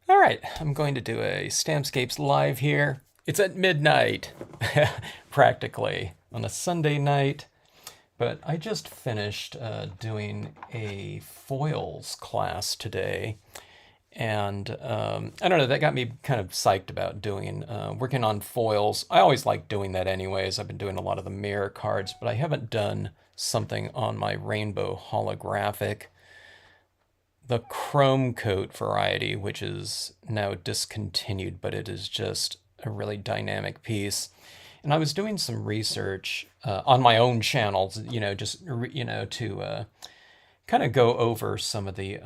All right, I'm going to do a Stampscapes live here. It's at midnight, practically, on a Sunday night. But I just finished doing a foils class today. And I don't know, that got me kind of psyched about doing, working on foils. I always like doing that anyways. I've been doing a lot of the mirror cards, but I haven't done something on my rainbow holographic, the chrome coat variety, which is now discontinued, but it is just a really dynamic piece. And I was doing some research on my own channels, to kind of go over some of the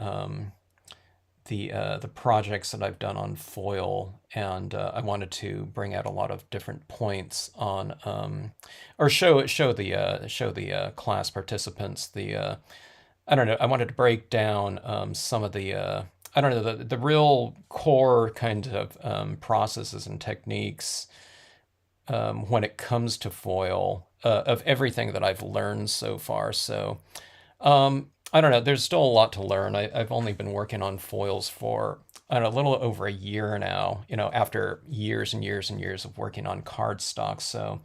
projects that I've done on foil, and I wanted to bring out a lot of different points on, or show the class participants the I don't know. I wanted to break down some of the I don't know the real core kind of processes and techniques when it comes to foil of everything that I've learned so far. So I don't know. There's still a lot to learn. I've only been working on foils for I don't know, a little over a year now. You know, after years and years and years of working on cardstock. So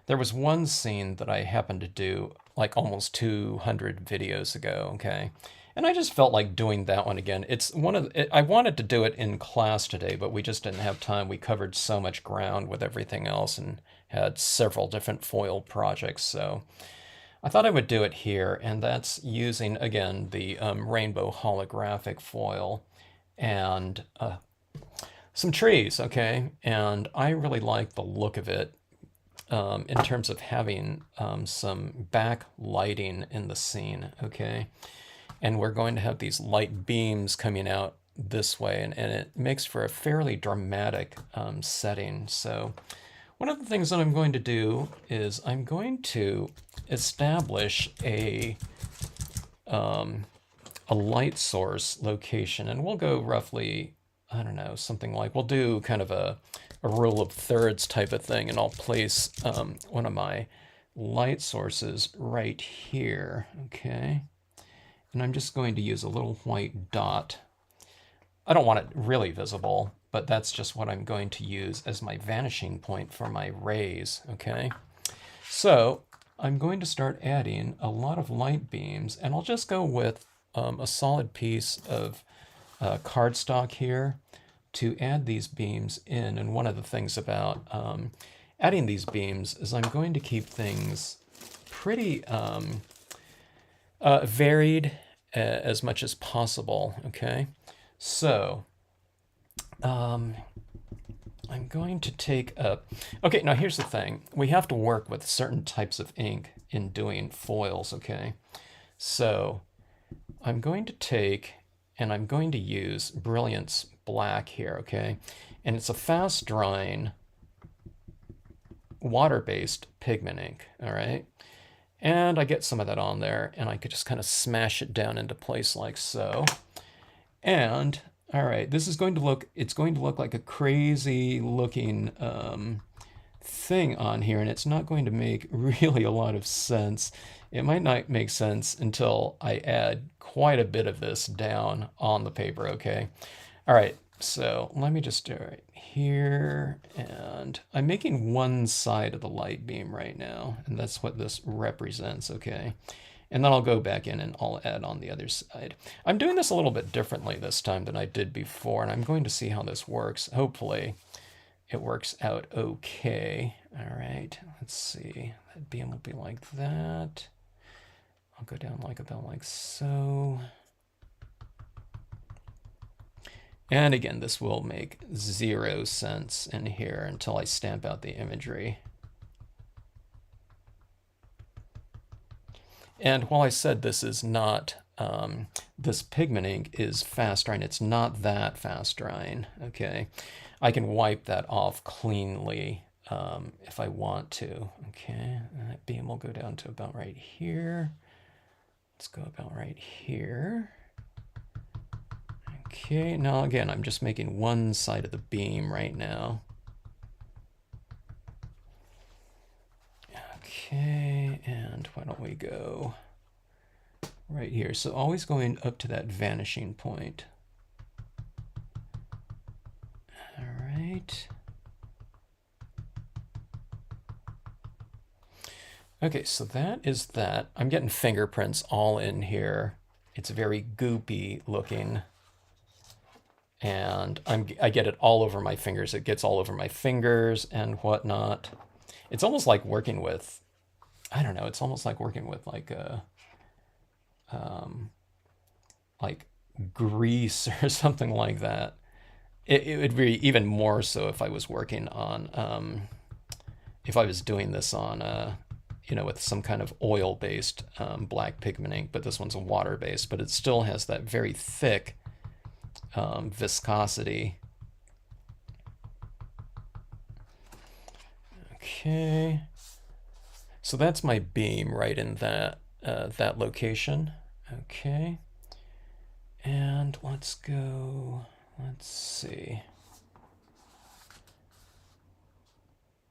there was one scene that I happened to do like almost 200 videos ago. Okay. And I just felt like doing that one again. It's one of I wanted to do it in class today, but we just didn't have time. We covered so much ground with everything else and had several different foil projects. So I thought I would do it here, and that's using, again, the rainbow holographic foil and some trees, okay? And I really like the look of it in terms of having some backlighting in the scene, okay? And we're going to have these light beams coming out this way, and it makes for a fairly dramatic setting. So one of the things that I'm going to do is I'm going to establish a light source location, and we'll go roughly, I don't know, something like, we'll do kind of a rule of thirds type of thing, and I'll place one of my light sources right here, okay? And I'm just going to use a little white dot. I don't want it really visible, but that's just what I'm going to use as my vanishing point for my rays, okay? So I'm going to start adding a lot of light beams, and I'll just go with a solid piece of cardstock here to add these beams in. And one of the things about adding these beams is I'm going to keep things pretty varied as much as possible, okay? So I'm going to take a... Okay, now here's the thing. We have to work with certain types of ink in doing foils, okay? So I'm going to take, and I'm going to use Brilliance Black here, okay? And it's a fast-drying, water-based pigment ink, all right? And I get some of that on there, and I could just kind of smash it down into place like so. And all right, this is going to look, it's going to look like a crazy looking thing on here, and it's not going to make really a lot of sense. It might not make sense until I add quite a bit of this down on the paper, okay? All right, so let me just do it right here, and I'm making one side of the light beam right now, and that's what this represents, okay? And then I'll go back in and I'll add on the other side. I'm doing this a little bit differently this time than I did before, and I'm going to see how this works. Hopefully it works out okay. All right, let's see. That beam will be like that. I'll go down like about like so. And again, this will make 0 sense in here until I stamp out the imagery. And while I said this is not, this pigment ink is fast drying, it's not that fast drying, okay? I can wipe that off cleanly if I want to, okay? And that beam will go down to about right here. Let's go about right here. Okay, now again, I'm just making one side of the beam right now. Okay, and why don't we go right here? So always going up to that vanishing point. right. Okay, so that is that. I'm getting fingerprints all in here. It's very goopy looking. And I get it all over my fingers. It gets all over my fingers and whatnot. It's almost like working with, I don't know, it's almost like working with like grease or something like that. It would be even more so if I was working on, if I was doing this on, with some kind of oil-based black pigment ink, but this one's a water-based, but it still has that very thick viscosity. Okay, so that's my beam right in that that location. Okay, and let's go. Let's see.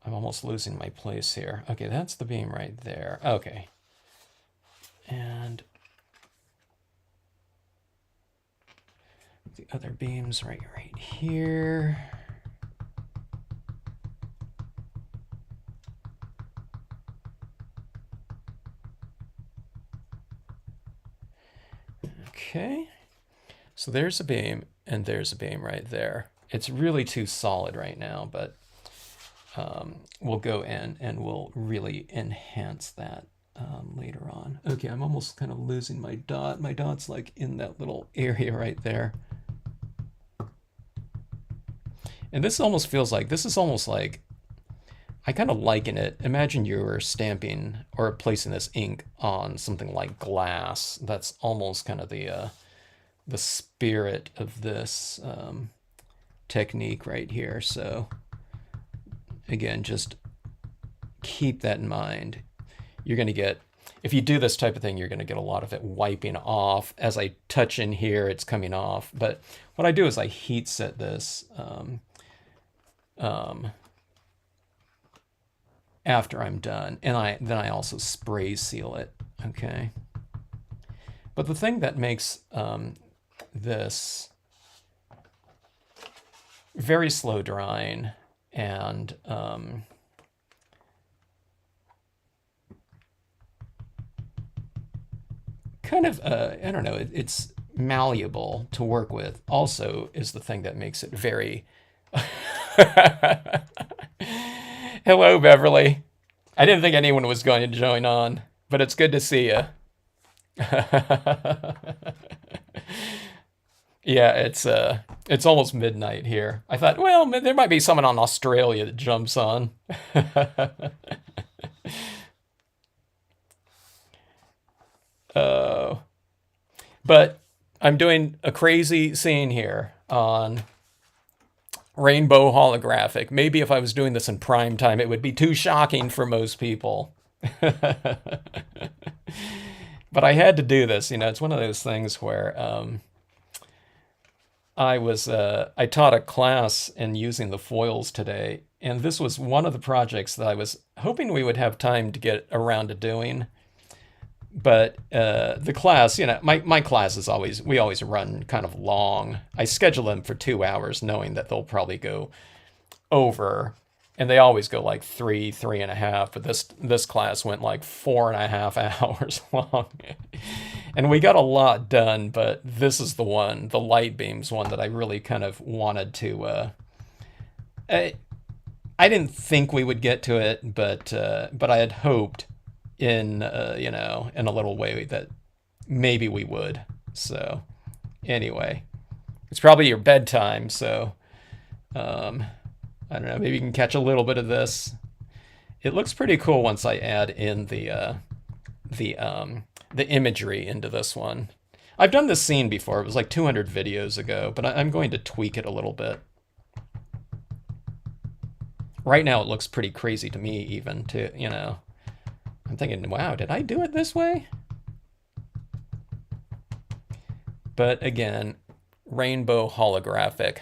I'm almost losing my place here. Okay, that's the beam right there. Okay, and the other beams right here. Okay, so there's a beam and there's a beam right there. It's really too solid right now, but we'll go in and we'll really enhance that later on. Okay, I'm almost kind of losing my dot. My dot's like in that little area right there. And this almost feels like, this is almost like, I kind of liken it. Imagine you were stamping or placing this ink on something like glass. That's almost kind of the spirit of this technique right here. So again, just keep that in mind. You're going to get, if you do this type of thing, you're going to get a lot of it wiping off. As I touch in here, it's coming off. But what I do is I heat set this after I'm done, and then I also spray seal it. Okay. But the thing that makes this very slow drying and kind of, I don't know, it's malleable to work with, also is the thing that makes it very... Hello, Beverly. I didn't think anyone was going to join on, but it's good to see you. Yeah, it's almost midnight here. I thought, well, there might be someone on Australia that jumps on. But I'm doing a crazy scene here on rainbow holographic. Maybe if I was doing this in prime time, it would be too shocking for most people. But I had to do this. You know, it's one of those things where I taught a class in using the foils today, and this was one of the projects that I was hoping we would have time to get around to doing. But the class, you know, my class is always, we always run kind of long. I schedule them for 2 hours knowing that they'll probably go over, and they always go like 3.5, but this class went like 4.5 hours long. And we got a lot done, but this is the one, the light beams one, that I really kind of wanted to, I didn't think we would get to it, but I had hoped in you know, in a little way that maybe we would. So anyway, it's probably your bedtime, so I don't know, maybe you can catch a little bit of this. It looks pretty cool once I add in the imagery into this one. I've done this scene before. It was like 200 videos ago, but I'm going to tweak it a little bit. Right now it looks pretty crazy to me, even, to, you know, I'm thinking, wow, did I do it this way? But again, rainbow holographic.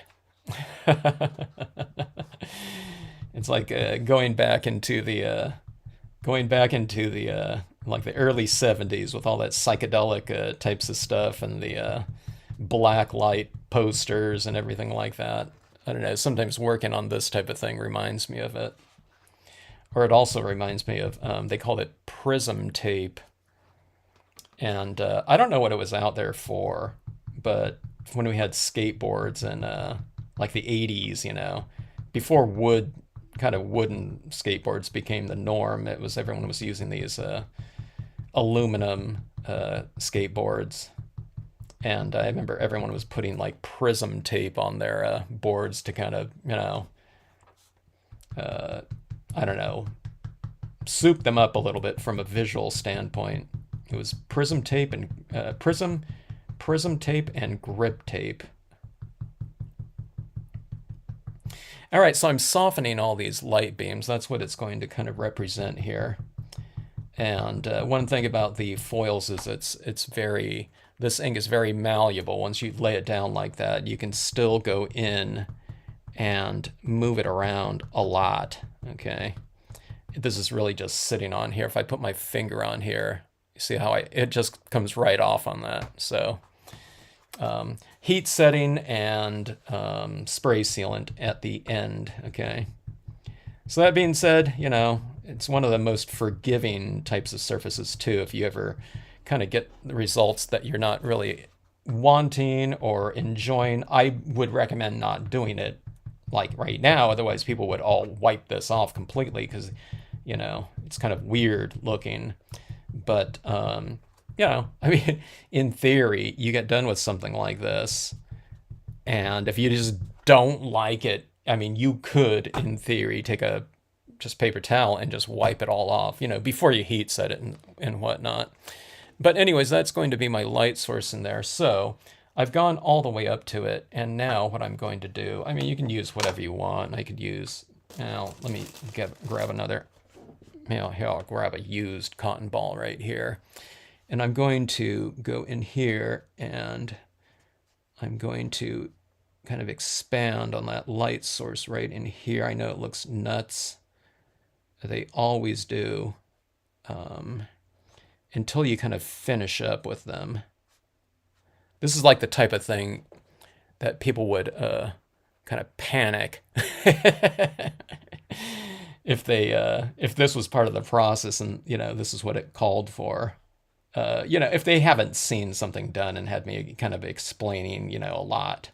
It's like going back into the like the early 70s with all that psychedelic types of stuff and the black light posters and everything like that. I don't know, sometimes working on this type of thing reminds me of it. Or it also reminds me of, they called it prism tape. And I don't know what it was out there for, but when we had skateboards in like the 80s, you know, before kind of wooden skateboards became the norm, everyone was using these aluminum skateboards. And I remember everyone was putting like prism tape on their boards to kind of, you know, I don't know, soup them up a little bit from a visual standpoint. It was prism tape and prism tape and grip tape. All right, so I'm softening all these light beams. That's what it's going to kind of represent here. And one thing about the foils is this ink is very malleable. Once you lay it down like that, you can still go in and move it around a lot, okay? This is really just sitting on here. If I put my finger on here, you see how it just comes right off on that. So heat setting and spray sealant at the end, okay? So that being said, you know, it's one of the most forgiving types of surfaces too. If you ever kind of get the results that you're not really wanting or enjoying, I would recommend not doing it like right now. Otherwise, people would all wipe this off completely because, you know, it's kind of weird looking. But, you know, I mean, in theory, you get done with something like this, and if you just don't like it, I mean, you could, in theory, take a just paper towel and just wipe it all off, you know, before you heat set it and whatnot. But anyways, that's going to be my light source in there. So I've gone all the way up to it. And now what I'm going to do, I mean, you can use whatever you want. I could use, now let me grab another, here I'll grab a used cotton ball right here. And I'm going to go in here and I'm going to kind of expand on that light source right in here. I know it looks nuts. They always do. Until you kind of finish up with them. This is like the type of thing that people would kind of panic if this was part of the process and, you know, this is what it called for. You know, if they haven't seen something done and had me kind of explaining, you know, a lot,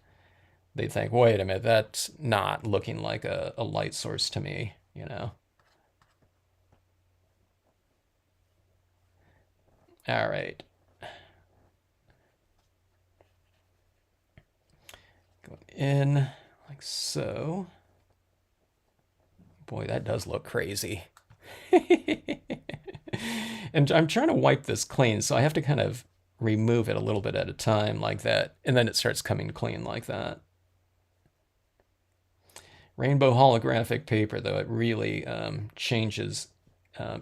they think, wait a minute, that's not looking like a light source to me, you know. All right. Going in like so. Boy, that does look crazy. And I'm trying to wipe this clean, so I have to kind of remove it a little bit at a time like that, and then it starts coming clean like that. Rainbow holographic paper, though, it really changes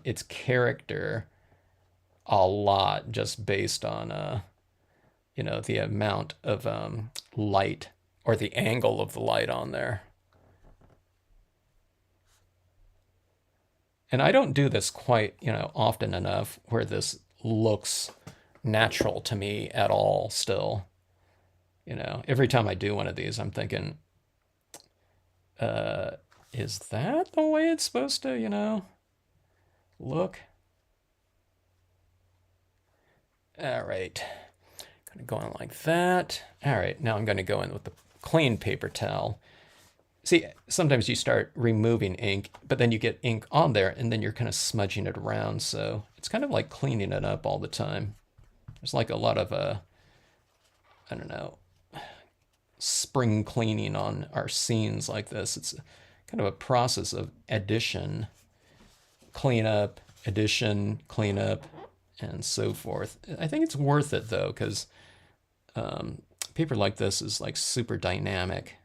its character a lot just based on, you know, the amount of light or the angle of the light on there. And I don't do this quite, you know, often enough where this looks natural to me at all still. You know, every time I do one of these, I'm thinking, is that the way it's supposed to, you know, look? All right, gonna go in like that. All right, now I'm gonna go in with the clean paper towel. See, sometimes you start removing ink, but then you get ink on there and then you're kind of smudging it around. So it's kind of like cleaning it up all the time. There's like a lot of, I don't know, spring cleaning on our scenes like this. It's kind of a process of addition, cleanup, addition, cleanup, and so forth. I think it's worth it though, because paper like this is like super dynamic.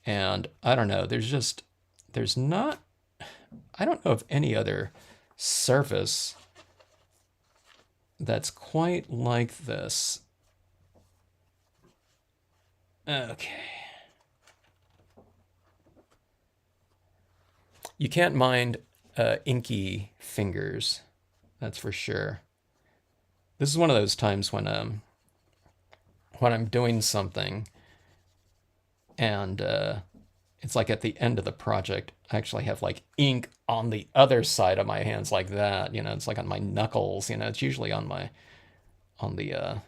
And I don't know, there's not, I don't know of any other surface that's quite like this. Okay. You can't mind inky fingers, that's for sure. This is one of those times when I'm doing something And it's like at the end of the project, I actually have like ink on the other side of my hands like that. You know, it's like on my knuckles. You know, it's usually on my on the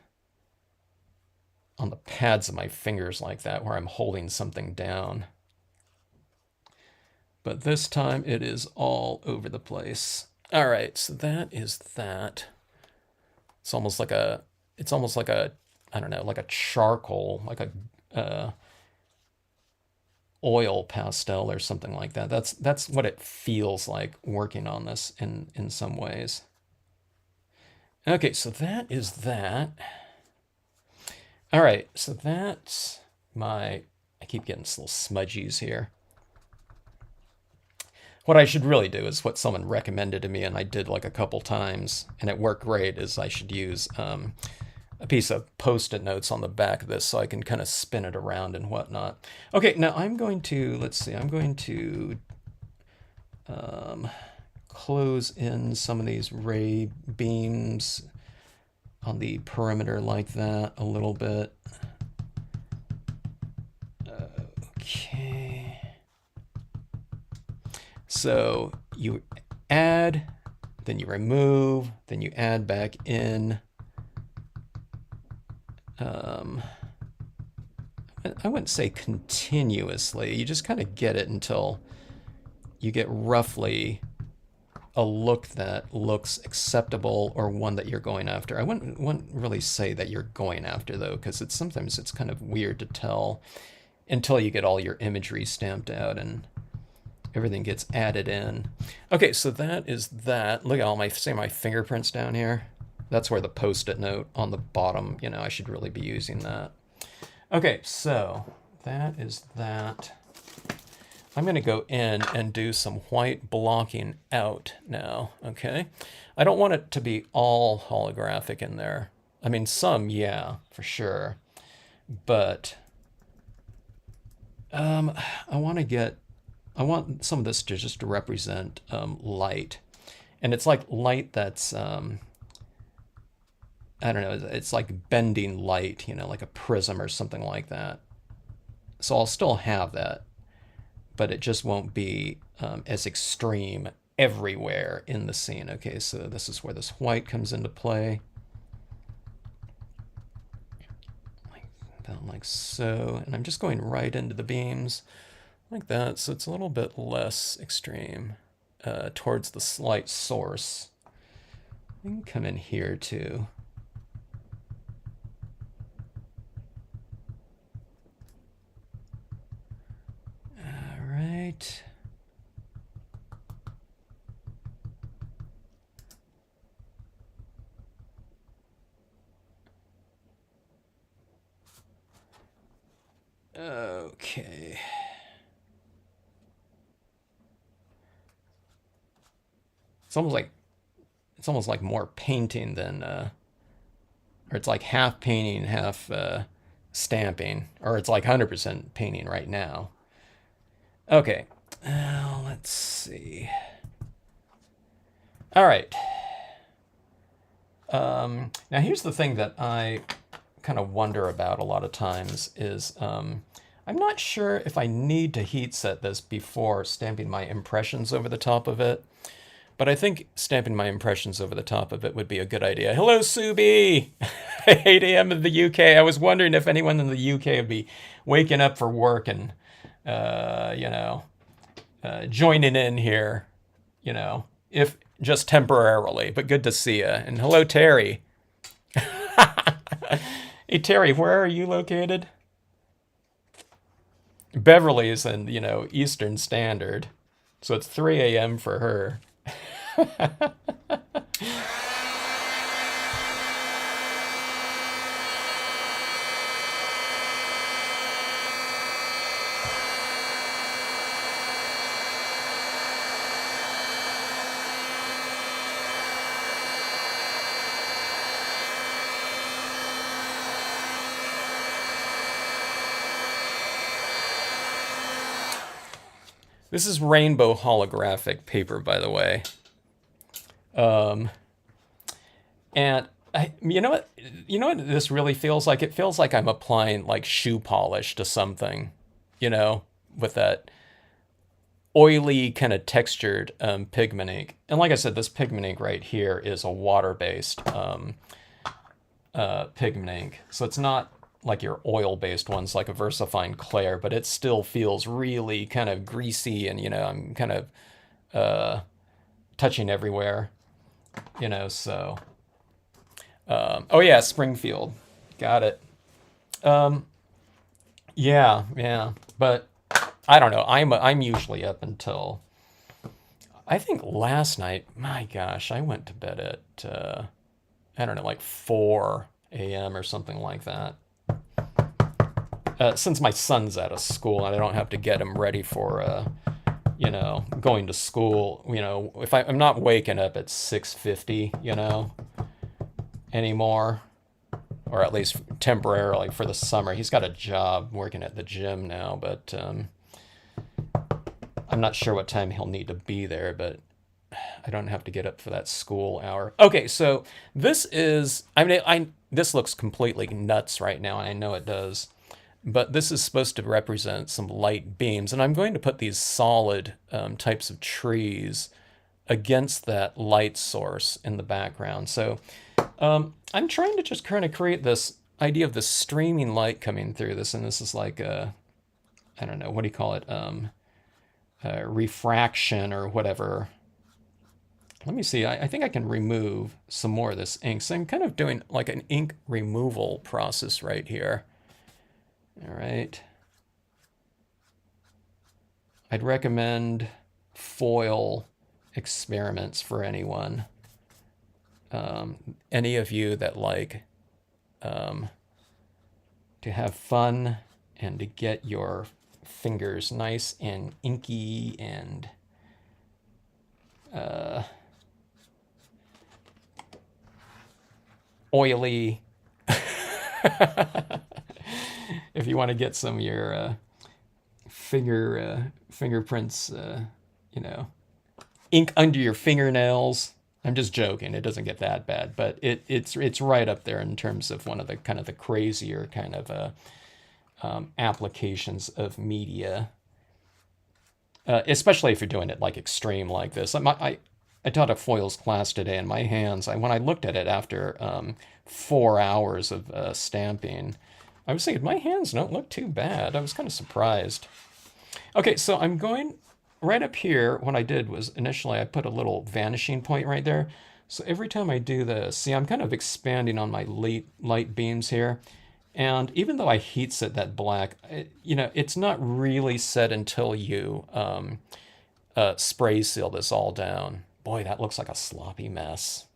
pads of my fingers like that, where I'm holding something down. But this time it is all over the place. All right, so that is that. It's almost like a, I don't know, like a charcoal, like a oil pastel or something like that. That's what it feels like working on this in some ways. Okay, so that is that. All right, so that's my, I keep getting little smudgies here. What I should really do is what someone recommended to me, and I did like a couple times, and it worked great, is I should use a piece of Post-it notes on the back of this so I can kind of spin it around and whatnot. Okay, now I'm going to, let's see, I'm going to close in some of these ray beams on the perimeter like that a little bit. Okay. So you add, then you remove, then you add back in. I wouldn't say continuously. You just kind of get it until you get roughly a look that looks acceptable, or one that you're going after. I wouldn't really say that you're going after, though, because sometimes it's kind of weird to tell until you get all your imagery stamped out and everything gets added in. Okay, so that is that. Look at all my fingerprints down here. That's where the Post-it note on the bottom, you know, I should really be using that. Okay, so that is that. I'm going to go in and do some white blocking out now, okay? I don't want it to be all holographic in there. I mean, some, yeah, for sure. But I want some of this to just represent light. And it's like light that's, I don't know, it's like bending light, you know, like a prism or something like that. So I'll still have that, but it just won't be as extreme everywhere in the scene. Okay, so this is where this white comes into play. Like so. And I'm just going right into the beams like that, so it's a little bit less extreme towards the slight source. We can come in here too. All right. Okay. It's almost like more painting than or it's like half painting, half stamping, or it's like 100% painting right now. Okay, let's see. All right. Now here's the thing that I kind of wonder about a lot of times is I'm not sure if I need to heat set this before stamping my impressions over the top of it. But I think stamping my impressions over the top of it would be a good idea. Hello, Subi! 8 a.m. in the UK. I was wondering if anyone in the UK would be waking up for work and, you know, joining in here, you know, if just temporarily. But good to see you. And hello, Terry. Hey, Terry, where are you located? Beverly is in, you know, Eastern Standard. So it's 3 a.m. for her. This is rainbow holographic paper, by the way. And you know what this really feels like? It feels like I'm applying like shoe polish to something. with that oily kind of textured pigment ink. And like I said, this pigment ink right here is a water-based pigment ink. So it's not like your oil-based ones like a VersaFine Clair, but it still feels really kind of greasy and, I'm kind of touching everywhere, so. Oh yeah, Springfield. Got it. Yeah. But I don't know. I'm usually up until, I think last night, my gosh, I went to bed at, I don't know, like 4 a.m. or something like that. Since my son's out of school and I don't have to get him ready for, going to school, if I'm not waking up at 6:50, anymore, or at least temporarily for the summer. He's got a job working at the gym now, but I'm not sure what time he'll need to be there, but I don't have to get up for that school hour. Okay, so this is, this looks completely nuts right now, and I know it does, but this is supposed to represent some light beams, and I'm going to put these solid types of trees against that light source in the background. So I'm trying to just kind of create this idea of the streaming light coming through this, and this is like a, I don't know, what do you call it? Refraction or whatever. Let me see, I think I can remove some more of this ink. So I'm kind of doing like an ink removal process right here. All right. I'd recommend foil experiments for anyone. Any of you that like to have fun and to get your fingers nice and inky and oily. If you want to get some of your fingerprints, ink under your fingernails. I'm just joking. It doesn't get that bad, but it's right up there in terms of one of the kind of the crazier kind of applications of media, especially if you're doing it like extreme like this. I taught a foils class today, and my hands, when I looked at it after 4 hours of stamping, I was thinking my hands don't look too bad. I was kind of surprised. Okay, so I'm going right up here. What I did was initially I put a little vanishing point right there. So every time I do this, see, I'm kind of expanding on my light beams here. And even though I heat set that black, it's not really set until you spray seal this all down. Boy, that looks like a sloppy mess.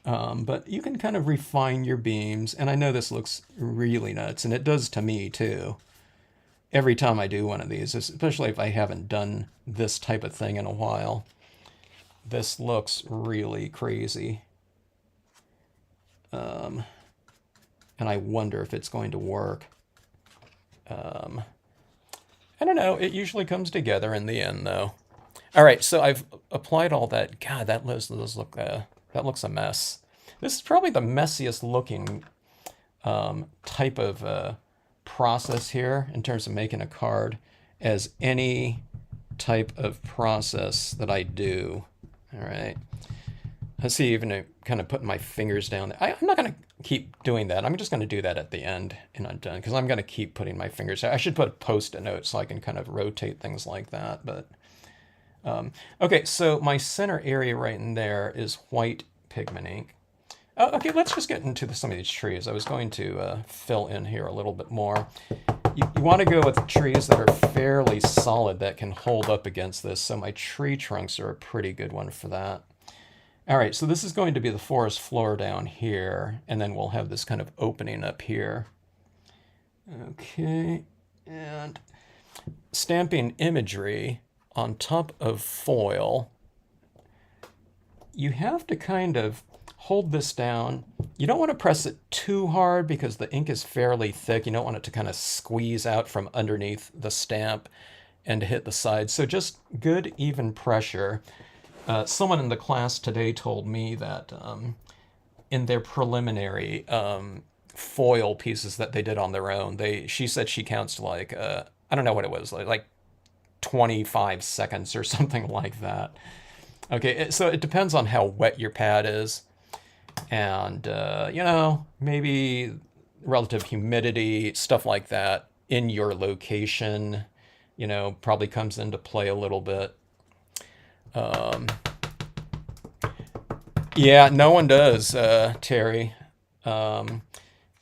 But you can kind of refine your beams, and I know this looks really nuts, and it does to me too. Every time I do one of these, especially if I haven't done this type of thing in a while, this looks really crazy. And I wonder if it's going to work. I don't know. It usually comes together in the end, though. All right, so I've applied all that. God, that looks a mess. This is probably the messiest looking type of process here in terms of making a card as any type of process that I do. All right. Let's see, even kind of putting my fingers down there. I'm not going to keep doing that. I'm just going to do that at the end and I'm done, because I'm going to keep putting my fingers down. I should put a Post-it note so I can kind of rotate things like that. But okay, so my center area right in there is white pigment ink. Okay, let's just get into some of these trees. I was going to fill in here a little bit more. You want to go with trees that are fairly solid that can hold up against this. So my tree trunks are a pretty good one for that. All right, so this is going to be the forest floor down here, and then we'll have this kind of opening up here. Okay, and stamping imagery on top of foil, you have to kind of hold this down. You don't want to press it too hard because the ink is fairly thick. You don't want it to kind of squeeze out from underneath the stamp and to hit the sides. So just good, even pressure. Someone in the class today told me that in their preliminary foil pieces that they did on their own. She said she counts to like I don't know what it was, like 25 seconds or something like that. Okay, so it depends on how wet your pad is, and maybe relative humidity, stuff like that in your location, probably comes into play a little bit. Yeah, no one does, Terry.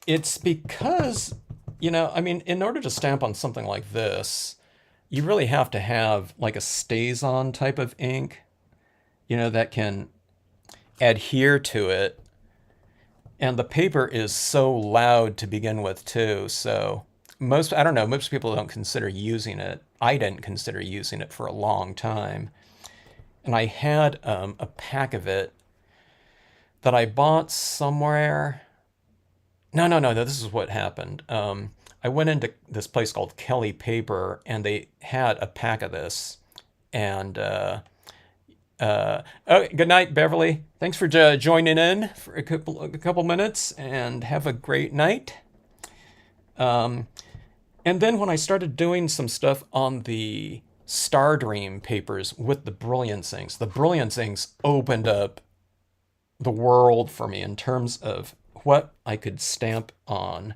It's because, I mean, in order to stamp on something like this, you really have to have like a StazOn type of ink, that can adhere to it. And the paper is so loud to begin with, too. So I don't know, most people don't consider using it. I didn't consider using it for a long time. And I had a pack of it that I bought somewhere. No. This is what happened. I went into this place called Kelly Paper, and they had a pack of this. And oh, good night, Beverly. Thanks for joining in for a couple minutes, and have a great night. And then when I started doing some stuff on the Star Dream papers with the Brilliance inks, the Brilliance inks opened up the world for me in terms of what I could stamp on.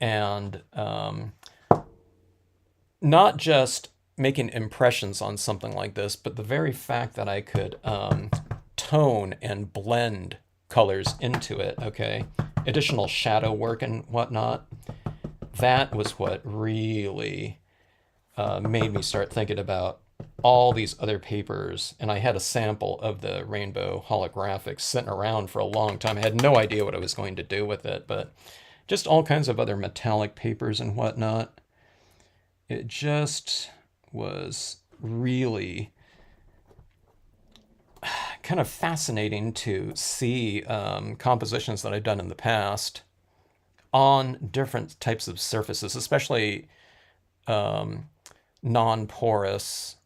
And not just making impressions on something like this, but the very fact that I could tone and blend colors into it, okay? Additional shadow work and whatnot. That was what really made me start thinking about all these other papers. And I had a sample of the rainbow holographics sitting around for a long time. I had no idea what I was going to do with it, but just all kinds of other metallic papers and whatnot. It just was really kind of fascinating to see compositions that I've done in the past on different types of surfaces, especially non-porous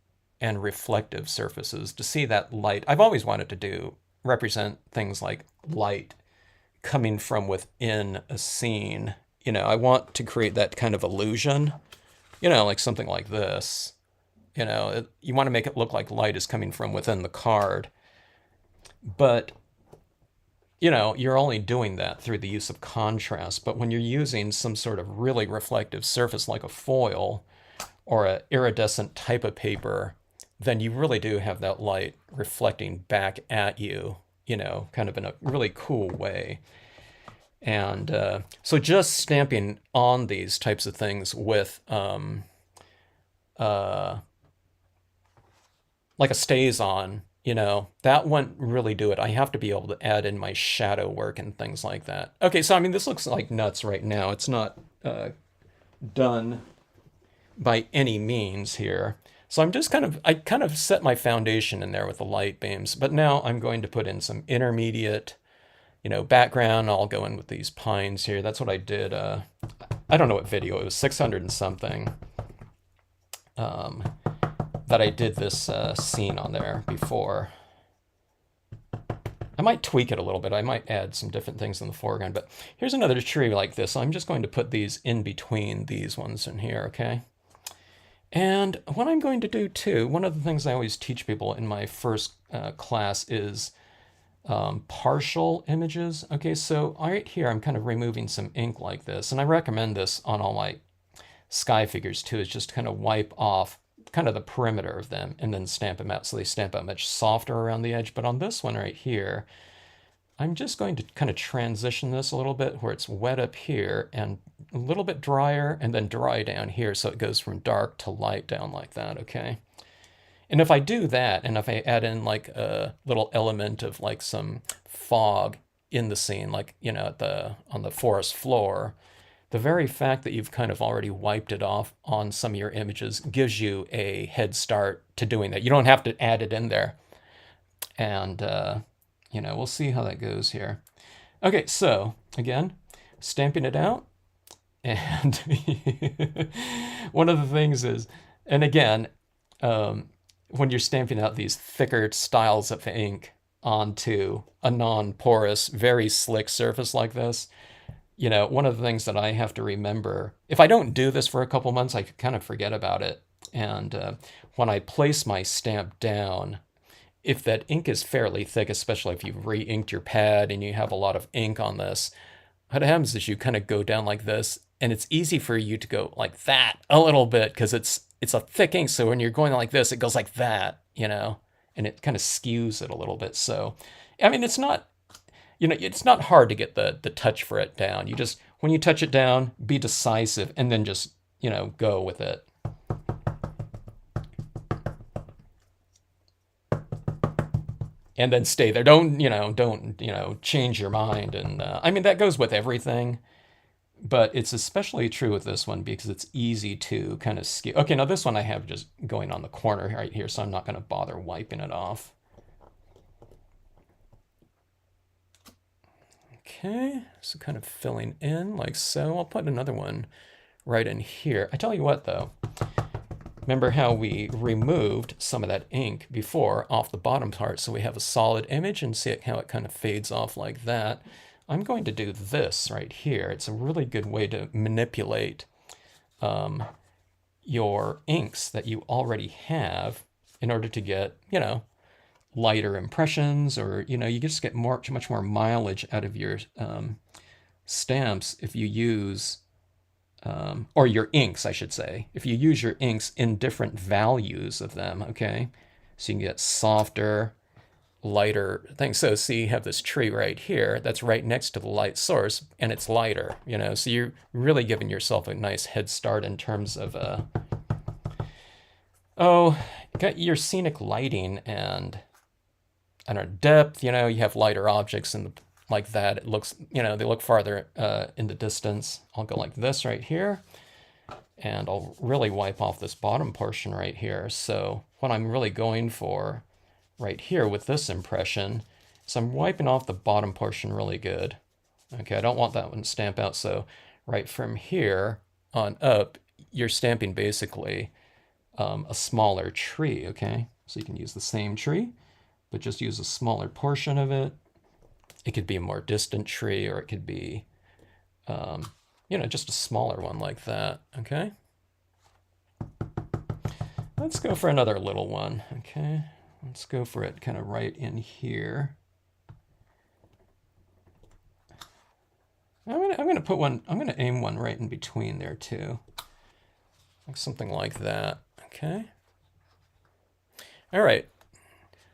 and reflective surfaces, to see that light. I've always wanted to represent things like light coming from within a scene. I want to create that kind of illusion, like something like this. You want to make it look like light is coming from within the card. But, you're only doing that through the use of contrast. But when you're using some sort of really reflective surface like a foil or an iridescent type of paper, then you really do have that light reflecting back at you, kind of in a really cool way. And so just stamping on these types of things with like a StazOn, that wouldn't really do it. I have to be able to add in my shadow work and things like that. Okay, so I mean, this looks like nuts right now. It's not done by any means here. So I kind of set my foundation in there with the light beams, but now I'm going to put in some intermediate, background. I'll go in with these pines here. That's what I did. I don't know what video, it was 600 and something. That I did this scene on there before. I might tweak it a little bit. I might add some different things in the foreground, but here's another tree like this. I'm just going to put these in between these ones in here, okay? And what I'm going to do too, one of the things I always teach people in my first class is partial images. Okay, so right here I'm kind of removing some ink like this, and I recommend this on all my sky figures too, is just kind of wipe off kind of the perimeter of them and then stamp them out so they stamp out much softer around the edge. But on this one right here, I'm just going to kind of transition this a little bit where it's wet up here and a little bit drier and then dry down here, so it goes from dark to light down like that, okay? And if I do that, and if I add in like a little element of like some fog in the scene, like, on the forest floor, the very fact that you've kind of already wiped it off on some of your images gives you a head start to doing that. You don't have to add it in there. And, we'll see how that goes here. Okay, so again, stamping it out. And one of the things is, and again, when you're stamping out these thicker styles of ink onto a non-porous, very slick surface like this, you know, one of the things that I have to remember, if I don't do this for a couple months, I kind of forget about it. And when I place my stamp down, if that ink is fairly thick, especially if you've re-inked your pad and you have a lot of ink on this, what happens is you kind of go down like this, and it's easy for you to go like that a little bit because it's a thick ink. So when you're going like this, it goes like that, you know, and it kind of skews it a little bit. So, I mean, it's not, you know, it's not hard to get the touch for it down. You just, when you touch it down, be decisive and then just, you know, go with it. And then stay there. Don't, you know, change your mind. And I mean, that goes with everything, but it's especially true with this one because it's easy to kind of skew. Okay, now this one I have just going on the corner right here, so I'm not going to bother wiping it off. Okay, so kind of filling in like so. I'll put another one right in here. I tell you what though, remember how we removed some of that ink before off the bottom part so we have a solid image, and see how it kind of fades off like that. I'm going to do this right here. It's a really good way to manipulate your inks that you already have in order to get, you know, lighter impressions, or, you know, you just get much more mileage out of your stamps if you use, or your inks, I should say, if you use your inks in different values of them, okay? So you can get softer, lighter things. So see, you have this tree right here that's right next to the light source, and it's lighter, you know, so you're really giving yourself a nice head start in terms of, got your scenic lighting and, I don't know, depth, you know, you have lighter objects and like that. It looks, you know, they look farther in the distance. I'll go like this right here, and I'll really wipe off this bottom portion right here. So what I'm really going for right here with this impression is I'm wiping off the bottom portion really good. Okay, I don't want that one to stamp out. So right from here on up, you're stamping basically a smaller tree, okay? So you can use the same tree, but just use a smaller portion of it. It could be a more distant tree, or it could be, you know, just a smaller one like that, okay? Let's go for another little one, okay? Let's go for it kind of right in here. I'm gonna put one, I'm gonna aim one right in between there too. Like something like that, okay? All right,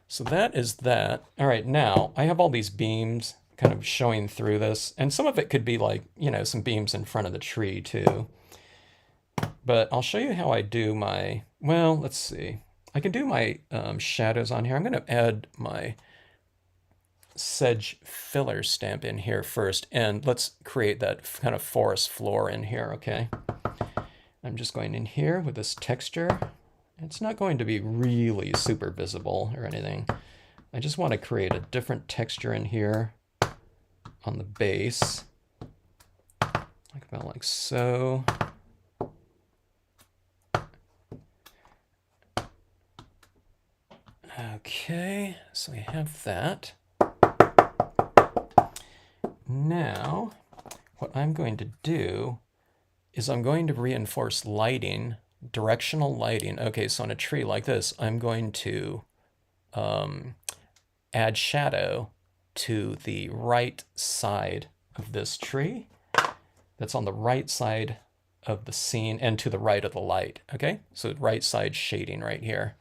so that is that. All right, now I have all these beams kind of showing through this, and some of it could be like, you know, some beams in front of the tree too. But I'll show you how I do my, well, let's see. I can do my shadows on here. I'm gonna add my sedge filler stamp in here first, and let's create that kind of forest floor in here, okay? I'm just going in here with this texture. It's not going to be really super visible or anything. I just want to create a different texture in here on the base, like about like so. Okay, so we have that. Now, what I'm going to do is I'm going to reinforce lighting, directional lighting. Okay, so on a tree like this, I'm going to add shadow to the right side of this tree. That's on the right side of the scene and to the right of the light, okay? So right side shading right here.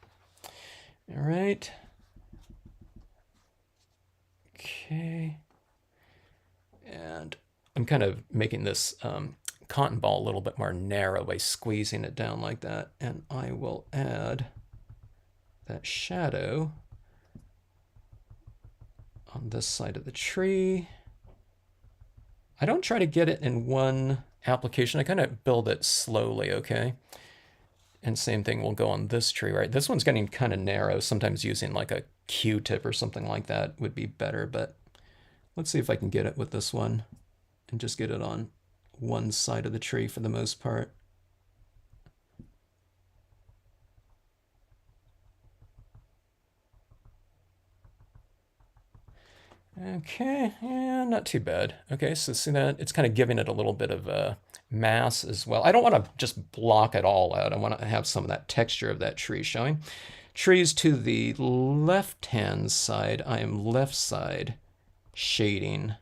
All right. Okay. And I'm kind of making this cotton ball a little bit more narrow by squeezing it down like that. And I will add that shadow on this side of the tree. I don't try to get it in one application. I kind of build it slowly, okay? And same thing will go on this tree, right? This one's getting kind of narrow. Sometimes using like a Q-tip or something like that would be better, but let's see if I can get it with this one and just get it on one side of the tree for the most part. Okay, yeah, not too bad. Okay, so see that? It's kind of giving it a little bit of mass as well. I don't want to just block it all out. I want to have some of that texture of that tree showing. Trees to the left-hand side. I am left side shading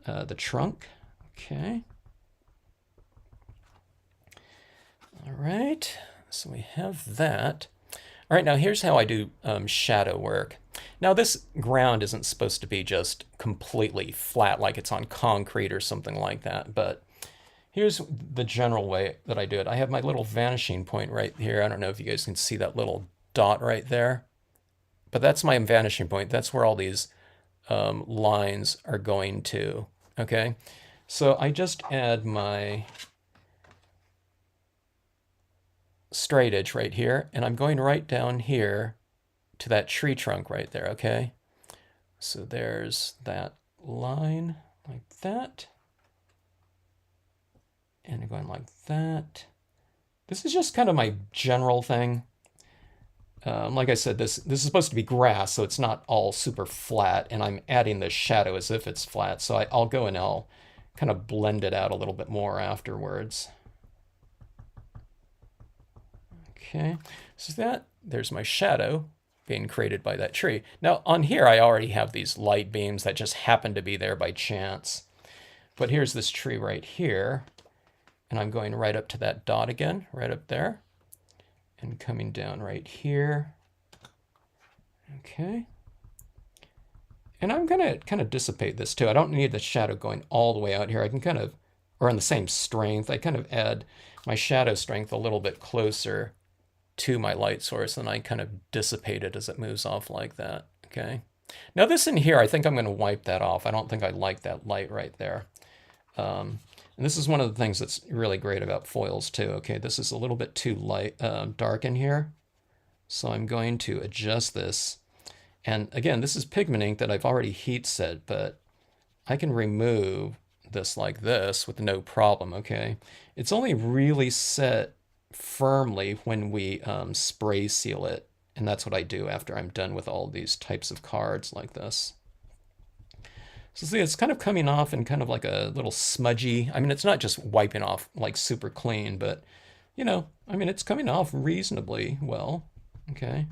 the trunk. Okay. All right, so we have that. All right, now here's how I do shadow work. Now this ground isn't supposed to be just completely flat like it's on concrete or something like that, but here's the general way that I do it. I have my little vanishing point right here. I don't know if you guys can see that little dot right there, but that's my vanishing point. That's where all these lines are going to, okay? So I just add my straight edge right here, and I'm going right down here to that tree trunk right there, okay? So there's that line like that. And going like that. This is just kind of my general thing. Like I said, this is supposed to be grass, so it's not all super flat, and I'm adding the shadow as if it's flat. So I'll go and I'll kind of blend it out a little bit more afterwards. Okay, so there's my shadow being created by that tree. Now on here, I already have these light beams that just happen to be there by chance. But here's this tree right here, and I'm going right up to that dot again, right up there, and coming down right here. Okay. And I'm gonna kind of dissipate this too. I don't need the shadow going all the way out here. I can kind of, or on the same strength, I kind of add my shadow strength a little bit closer to my light source, and I kind of dissipate it as it moves off like that, okay? Now this in here, I think I'm gonna wipe that off. I don't think I like that light right there. And this is one of the things that's really great about foils too, okay? This is a little bit too light, dark in here. So I'm going to adjust this. And again, this is pigment ink that I've already heat set, but I can remove this like this with no problem, okay? It's only really set firmly when we spray seal it, and that's what I do after I'm done with all these types of cards like this. So see, it's kind of coming off in kind of like a little smudgy, I mean, it's not just wiping off like super clean, but you know, I mean, it's coming off reasonably well, okay?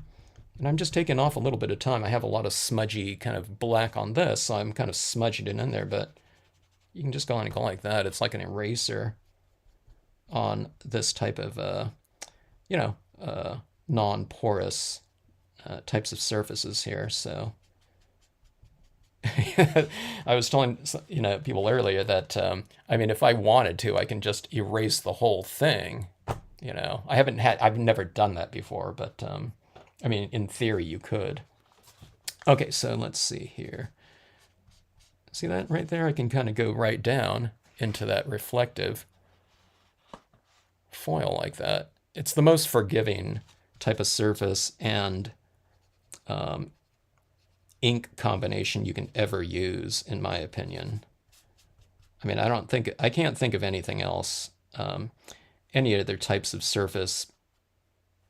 And I'm just taking off a little bit of time. I have a lot of smudgy kind of black on this, so I'm kind of smudging it in there, but you can just go on and go like that. It's like an eraser on this type of, you know, non-porous types of surfaces here. So I was telling people earlier that I mean, if I wanted to, I can just erase the whole thing. You know, I've never done that before, but I mean, in theory, you could. Okay, so let's see here. See that right there? I can kind of go right down into that reflective foil like that. It's the most forgiving type of surface and ink combination you can ever use, in my opinion. I mean, I can't think of anything else, any other types of surface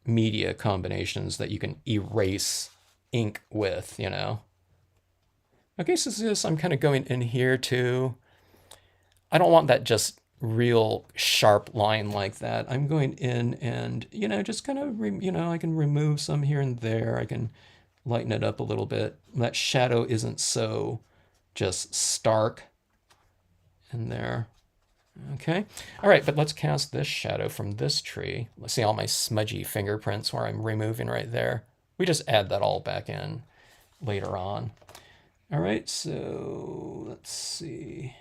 media combinations that you can erase ink with, you know. Okay, so this, I'm kind of going in here too. I don't want that just real sharp line like that. I'm going in and, you know, just kind of, I can remove some here and there. I can lighten it up a little bit. That shadow isn't so just stark in there. Okay, all right, but let's cast this shadow from this tree. Let's see all my smudgy fingerprints where I'm removing right there. We just add that all back in later on. All right, so let's see.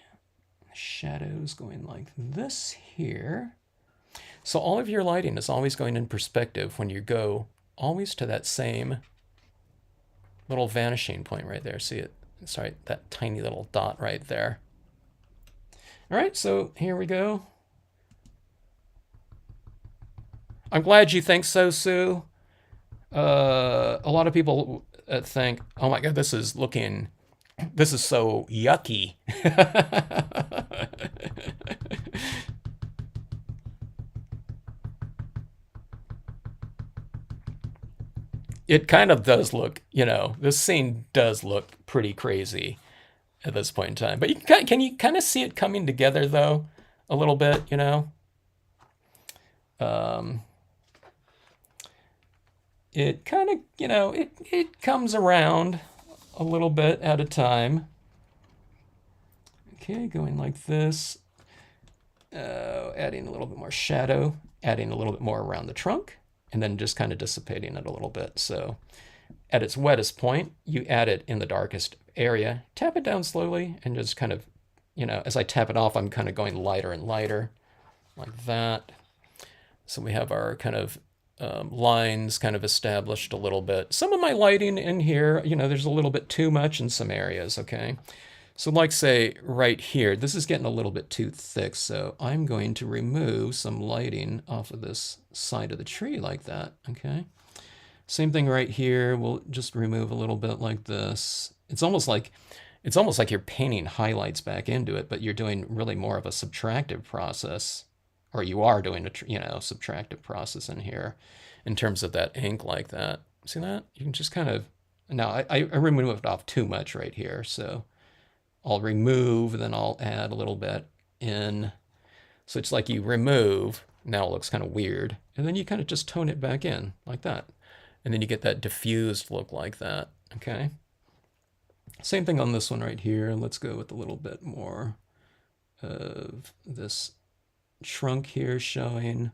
Shadows going like this here. So all of your lighting is always going in perspective when you go always to that same little vanishing point right there. See it? Sorry, that tiny little dot right there. All right, so here we go. I'm glad you think so, Sue. A lot of people think, oh my God, this is so yucky. It kind of does look, this scene does look pretty crazy at this point in time. But can you kind of see it coming together though, a little bit, you know? It kind of, you know, it comes around a little bit at a time. Okay, going like this. Adding a little bit more shadow, adding a little bit more around the trunk, and then just kind of dissipating it a little bit. So at its wettest point, you add it in the darkest area, tap it down slowly, and just kind of, you know, as I tap it off, I'm kind of going lighter and lighter, like that. So we have our kind of lines kind of established a little bit. Some of my lighting in here, you know, there's a little bit too much in some areas, okay? So like say right here, this is getting a little bit too thick, so I'm going to remove some lighting off of this side of the tree like that, okay? Same thing right here, we'll just remove a little bit like this. It's almost like you're painting highlights back into it, but you're doing really more of a subtractive process, or you are doing a, you know, subtractive process in here in terms of that ink like that. See that? You can just kind of, now I removed off too much right here, so I'll remove, and then I'll add a little bit in. So it's like you remove, now it looks kind of weird, and then you kind of just tone it back in like that. And then you get that diffused look like that, okay? Same thing on this one right here. Let's go with a little bit more of this trunk here showing.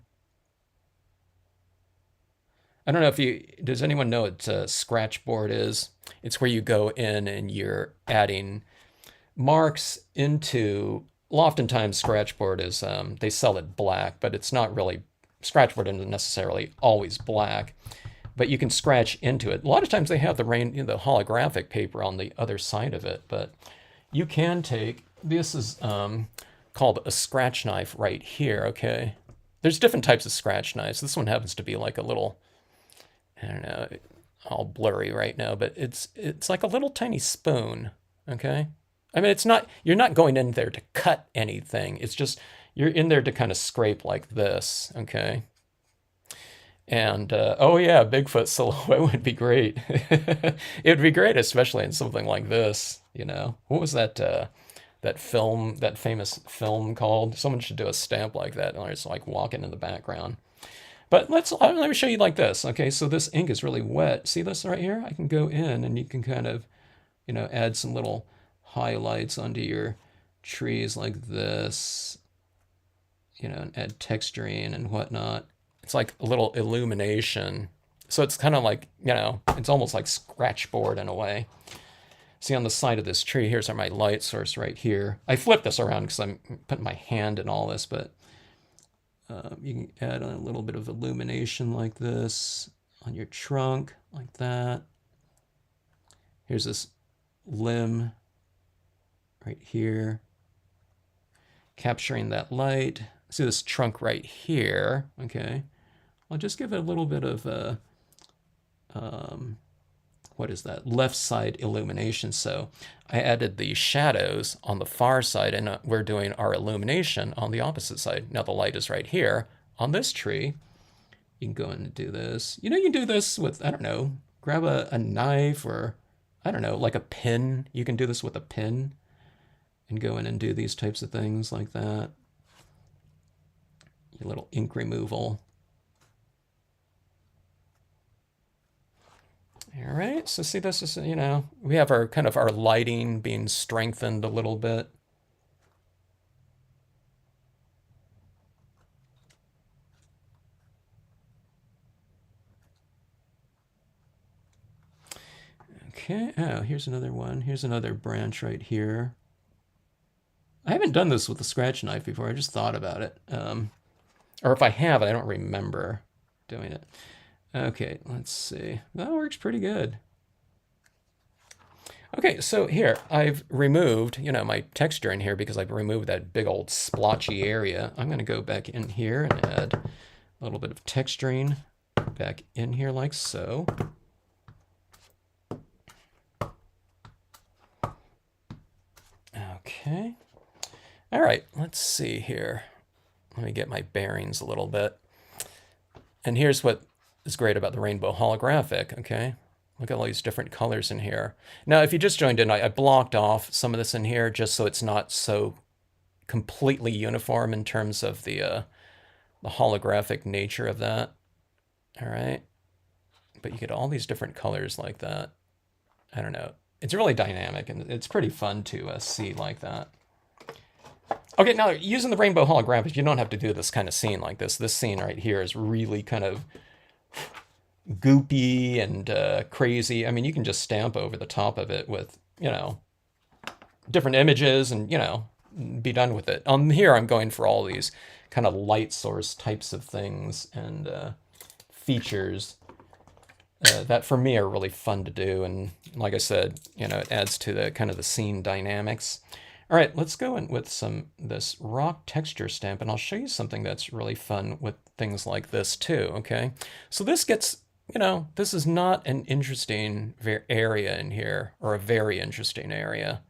I don't know if does anyone know what a scratch board is? It's where you go in and you're adding marks into, oftentimes scratchboard is, they sell it black, but it's not really, scratchboard isn't necessarily always black, but you can scratch into it. A lot of times they have the holographic paper on the other side of it, but you can take, this is called a scratch knife right here, okay? There's different types of scratch knives. This one happens to be like a little, I don't know, all blurry right now, but it's like a little tiny spoon, okay? I mean, it's not, you're not going in there to cut anything. It's just, you're in there to kind of scrape like this, okay? And, oh yeah, Bigfoot silhouette would be great. It would be great, especially in something like this, you know? What was that, that film, that famous film called? Someone should do a stamp like that, or it's like walking in the background. But let me show you like this, okay? So this ink is really wet. See this right here? I can go in and you can kind of, you know, add some little highlights onto your trees like this, you know, and add texturing and whatnot. It's like a little illumination. So it's kind of like, you know, it's almost like scratchboard in a way. See on the side of this tree, here's my light source right here. I flipped this around because I'm putting my hand in all this, but you can add a little bit of illumination like this on your trunk, like that. Here's this limb right here, capturing that light. See this trunk right here, okay? I'll just give it a little bit of a, what is that? Left side illumination. So I added the shadows on the far side, and we're doing our illumination on the opposite side. Now the light is right here on this tree. You can go in and do this. You know, you can do this with, I don't know, grab a knife or, I don't know, like a pin. You can do this with a pin and go in and do these types of things like that. Your little ink removal. All right, so see, this is, you know, we have our kind of our lighting being strengthened a little bit. Okay, oh, here's another one. Here's another branch right here. I haven't done this with the scratch knife before. I just thought about it. Or if I have, I don't remember doing it. Okay, let's see. That works pretty good. Okay, so here, I've removed, you know, my texture in here because I've removed that big old splotchy area. I'm going to go back in here and add a little bit of texturing back in here like so. Okay. All right, let's see here. Let me get my bearings a little bit. And here's what is great about the rainbow holographic, okay? Look at all these different colors in here. Now, if you just joined in, I blocked off some of this in here just so it's not so completely uniform in terms of the holographic nature of that. All right. But you get all these different colors like that. I don't know. It's really dynamic, and it's pretty fun to see like that. Okay, now using the rainbow holographics, you don't have to do this kind of scene like this. This scene right here is really kind of goopy and crazy. I mean, you can just stamp over the top of it with, you know, different images and, you know, be done with it. On here, I'm going for all these kind of light source types of things and features that for me are really fun to do. And like I said, you know, it adds to the kind of the scene dynamics. All right, let's go in with this rock texture stamp, and I'll show you something that's really fun with things like this too, okay? So this gets, you know, this is not an interesting area in here, or a very interesting area.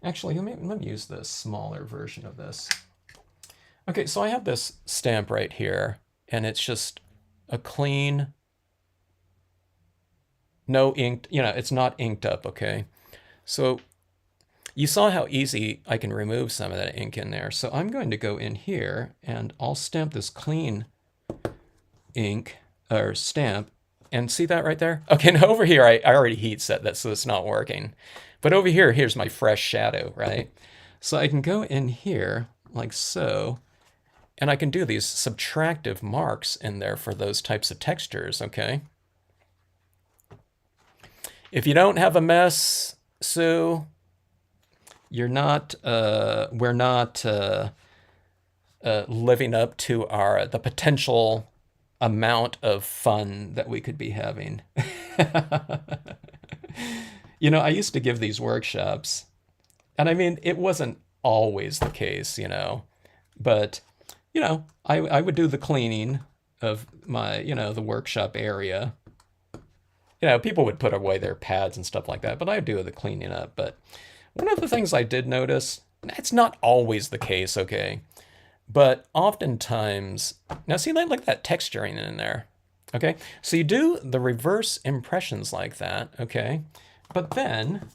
Actually, let me use the smaller version of this. Okay, so I have this stamp right here, and it's just a clean, no inked, you know, it's not inked up, okay? So you saw how easy I can remove some of that ink in there. So I'm going to go in here and I'll stamp this clean ink or stamp, and see that right there? Okay, now over here, I already heat set that, so it's not working. But over here, here's my fresh shadow, right? So I can go in here like so, and I can do these subtractive marks in there for those types of textures, okay? If you don't have a mess, Sue, we're not living up to the potential amount of fun that we could be having. You know, I used to give these workshops, and I mean, it wasn't always the case, you know, but, you know, I would do the cleaning of my, you know, the workshop area. You know, people would put away their pads and stuff like that, but I'd do the cleaning up. But one of the things I did notice, it's not always the case, okay? But oftentimes, now see like that texturing in there, okay? So you do the reverse impressions like that, okay? But then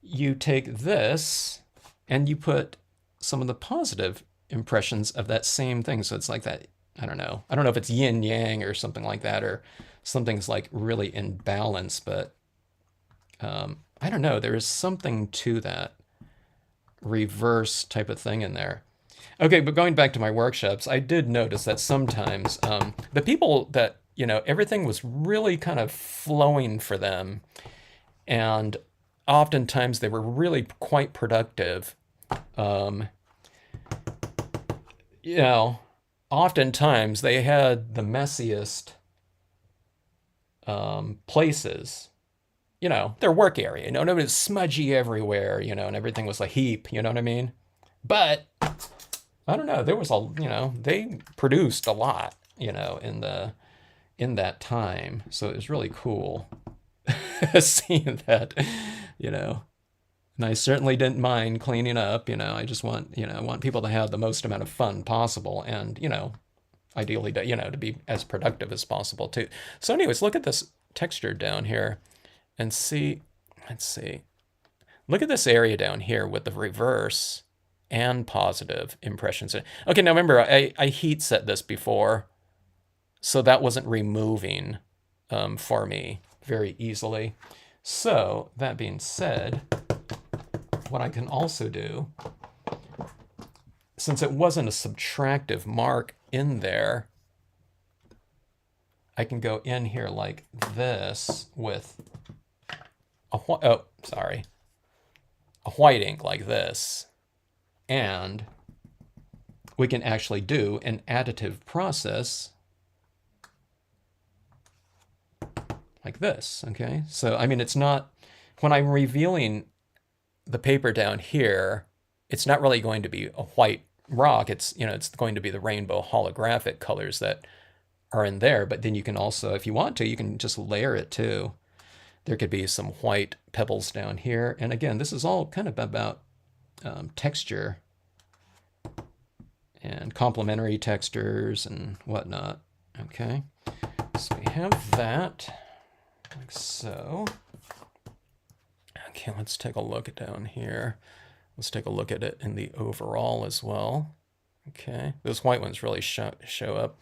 you take this and you put some of the positive impressions of that same thing. So it's like that, I don't know if it's yin yang or something like that, or something's like really in balance, but I don't know, there is something to that reverse type of thing in there. Okay, but going back to my workshops, I did notice that sometimes the people that, you know, everything was really kind of flowing for them, and oftentimes they were really quite productive. You know, oftentimes they had the messiest places, you know, their work area, you know, it was smudgy everywhere, you know, and everything was a heap, you know what I mean? But I don't know, there was you know, they produced a lot, you know, in that time. So it was really cool seeing that, you know. And I certainly didn't mind cleaning up, you know. I just want, you know, I want people to have the most amount of fun possible, and, you know, ideally, you know, to be as productive as possible too. So anyways, look at this texture down here and see, let's see. Look at this area down here with the reverse and positive impressions. Okay, now remember, I heat set this before, so that wasn't removing for me very easily. So that being said, what I can also do, since it wasn't a subtractive mark in there, I can go in here like this with a white ink like this, and we can actually do an additive process like this, okay? So, I mean, it's not, when I'm revealing the paper down here, it's not really going to be a white rock. It's, you know, it's going to be the rainbow holographic colors that are in there. But then you can also, if you want to, you can just layer it too. There could be some white pebbles down here. And again, this is all kind of about texture and complementary textures and whatnot. Okay, so we have that. like so. Okay, let's take a look down here. Let's take a look at it in the overall as well. Okay, those white ones really show up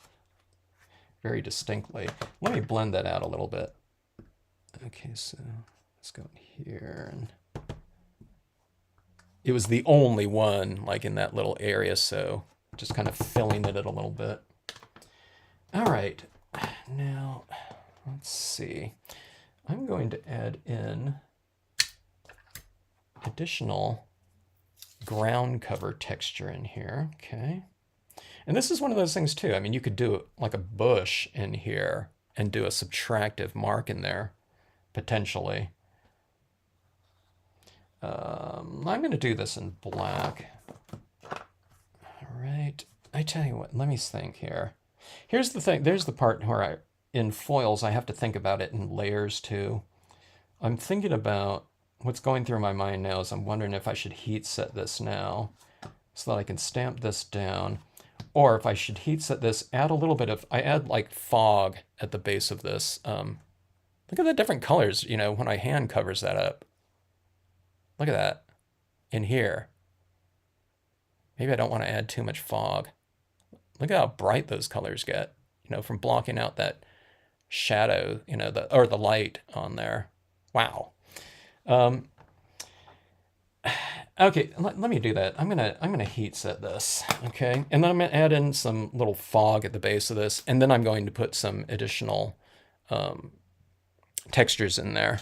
very distinctly. Let me blend that out a little bit. Okay, so let's go in here. And it was the only one like in that little area, so just kind of filling it a little bit. All right, now let's see. I'm going to add in additional ground cover texture in here, okay? And this is one of those things too. I mean, you could do like a bush in here and do a subtractive mark in there, potentially. I'm going to do this in black. All right. I tell you what, let me think here. Here's the thing. There's the part where in foils, I have to think about it in layers too. I'm thinking about what's going through my mind now is I'm wondering if I should heat set this now so that I can stamp this down. Or if I should heat set this, add a little bit of, I add like fog at the base of this. Look at the different colors, you know, when my hand covers that up. Look at that in here. Maybe I don't want to add too much fog. Look at how bright those colors get, you know, from blocking out that shadow, you know, or the light on there. Wow. Okay, let me do that. I'm gonna heat set this, okay? And then I'm gonna add in some little fog at the base of this, and then I'm going to put some additional textures in there.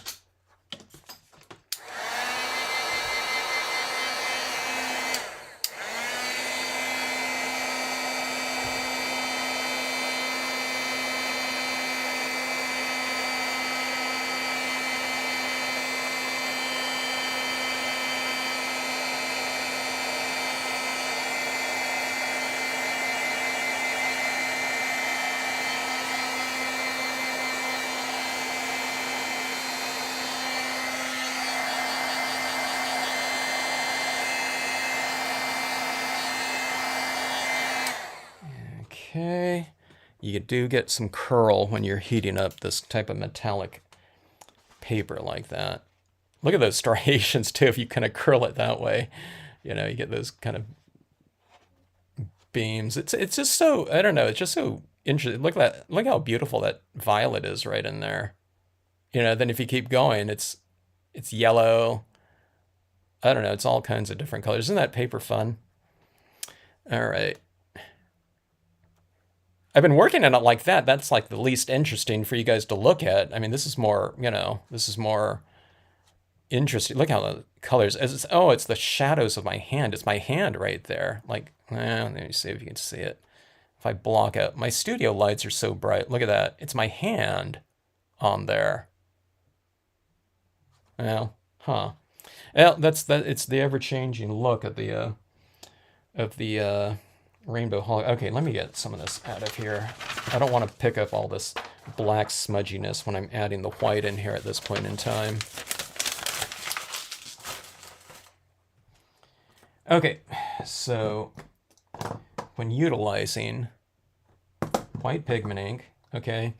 Okay, you do get some curl when you're heating up this type of metallic paper like that. Look at those striations too, if you kind of curl it that way. You know, you get those kind of beams. It's just so, I don't know, it's just so interesting. Look at that, look how beautiful that violet is right in there. You know, then if you keep going, it's yellow. I don't know, it's all kinds of different colors. Isn't that paper fun? All right. I've been working on it like that. That's like the least interesting for you guys to look at. I mean, this is more, you know, this is more interesting. Look how the colors, oh, it's the shadows of my hand. It's my hand right there. Like, let me see if you can see it. If I block out, my studio lights are so bright. Look at that. It's my hand on there. Well, huh. Well, it's the ever-changing look of the rainbow hollow. Okay, let me get some of this out of here. I don't want to pick up all this black smudginess when I'm adding the white in here at this point in time. Okay, so when utilizing white pigment ink, okay,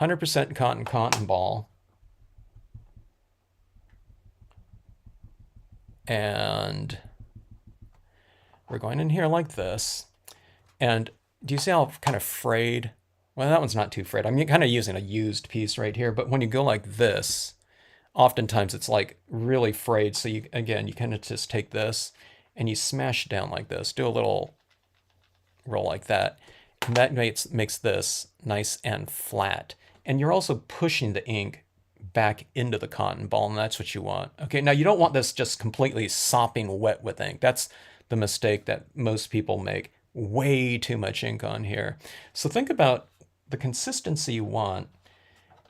100% cotton ball, and we're going in here like this. And do you see how kind of frayed? Well, that one's not too frayed. I'm kind of using a used piece right here, but when you go like this, oftentimes it's like really frayed. So you kind of just take this and you smash it down like this. Do a little roll like that. And that makes this nice and flat. And you're also pushing the ink back into the cotton ball, and that's what you want. Okay, now you don't want this just completely sopping wet with ink. That's the mistake that most people make. Way too much ink on here. So think about the consistency you want,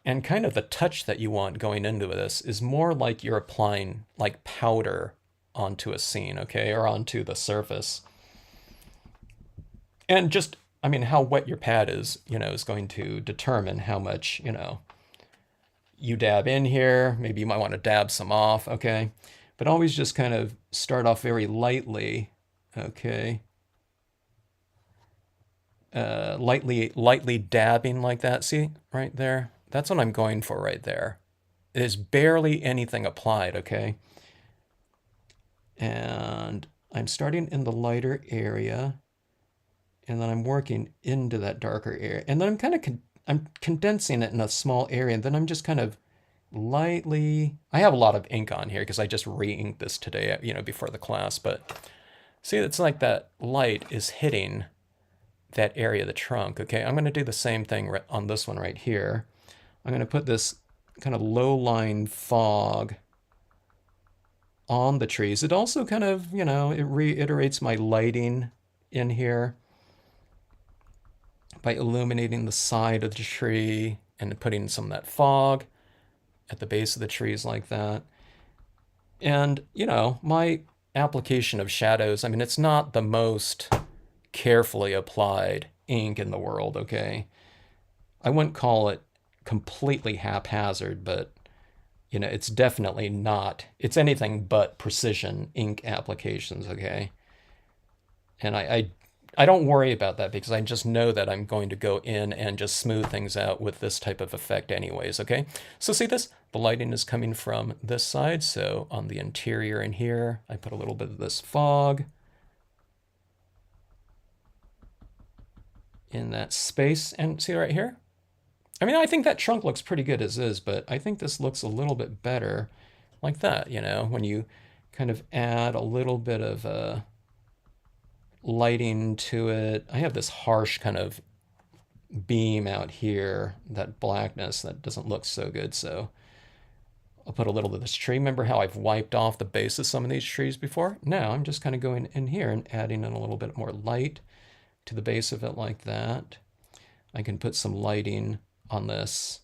and kind of the touch that you want going into this is more like you're applying like powder onto a scene, okay, or onto the surface. And just, I mean, how wet your pad is, you know, is going to determine how much, you know, you dab in here. Maybe you might want to dab some off, okay? But always just kind of start off very lightly, okay? Lightly dabbing like that. See, right there? That's what I'm going for right there. There's barely anything applied, okay? And I'm starting in the lighter area, and then I'm working into that darker area. And then I'm condensing it in a small area, and then I'm just kind of lightly, I have a lot of ink on here because I just re-inked this today, before the class, but see, it's like that light is hitting that area of the trunk. Okay, I'm going to do the same thing on this one right here. I'm going to put this kind of low-line fog on the trees. It also kind of, it reiterates my lighting in here by illuminating the side of the tree and putting some of that fog at the base of the trees like that. And, my application of shadows, I mean, it's not the most carefully applied ink in the world, okay? I wouldn't call it completely haphazard, but, it's definitely not. It's anything but precision ink applications, okay? And I don't worry about that because I just know that I'm going to go in and just smooth things out with this type of effect anyways, okay? So see this? The lighting is coming from this side, so on the interior in here, I put a little bit of this fog in that space. And see right here? I mean, I think that trunk looks pretty good as is, but I think this looks a little bit better like that, when you kind of add a little bit of lighting to it. I have this harsh kind of beam out here, that blackness that doesn't look so good, so I'll put a little bit of this tree. Remember how I've wiped off the base of some of these trees before? Now I'm just kind of going in here and adding in a little bit more light to the base of it like that. I can put some lighting on this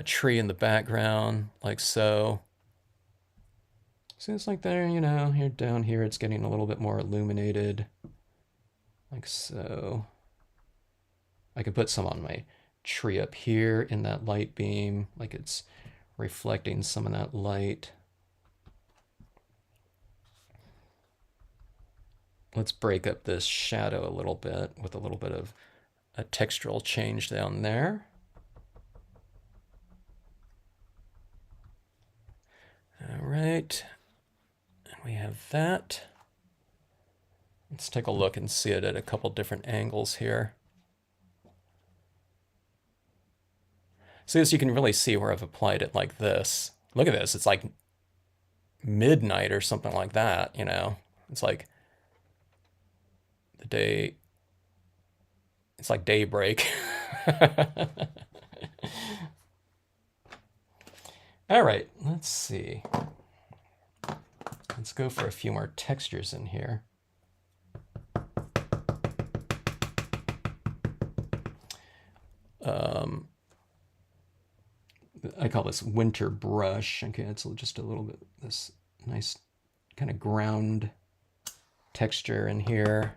tree in the background, like so. So it's like there, here down here, it's getting a little bit more illuminated, like so. I could put some on my tree up here in that light beam, like it's reflecting some of that light. Let's break up this shadow a little bit with a little bit of a textural change down there. All right, and we have that. Let's take a look and see it at a couple different angles here. See this, you can really see where I've applied it like this. Look at this, it's like midnight or something like that, It's like the day, it's like daybreak. All right, let's see. Let's go for a few more textures in here. I call this winter brush. Okay, it's just a little bit this nice kind of ground texture in here.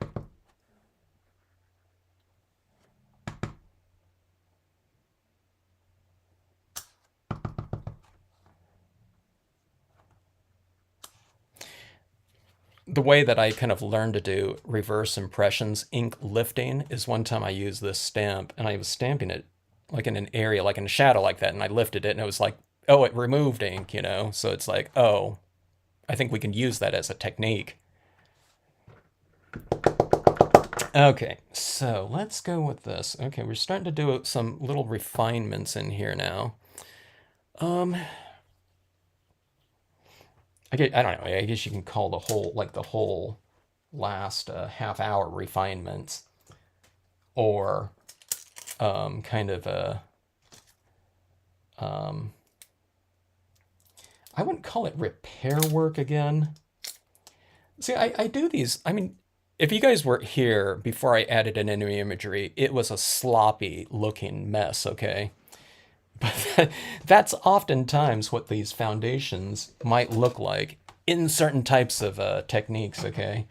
The way that I kind of learned to do reverse impressions, ink lifting, is one time I used this stamp and I was stamping it like in an area, like in a shadow like that, and I lifted it and it was like, oh, it removed ink, So it's like, oh, I think we can use that as a technique. Okay, so let's go with this. Okay, we're starting to do some little refinements in here now. I don't know, I guess you can call the whole last half hour refinements, or kind of a, I wouldn't call it repair work again. See, I do these, I mean, if you guys were here before I added in any imagery, it was a sloppy looking mess, okay? But that's oftentimes what these foundations might look like in certain types of techniques, okay?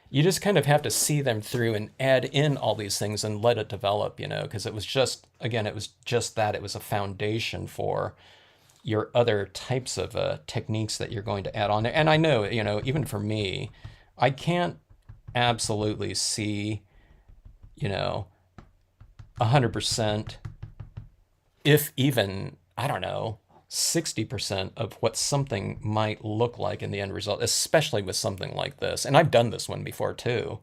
You just kind of have to see them through and add in all these things and let it develop, because it was just, again, it was just that. It was a foundation for your other types of techniques that you're going to add on there. And I know, even for me, I can't absolutely see, 100% if even, I don't know, 60% of what something might look like in the end result, especially with something like this. And I've done this one before too,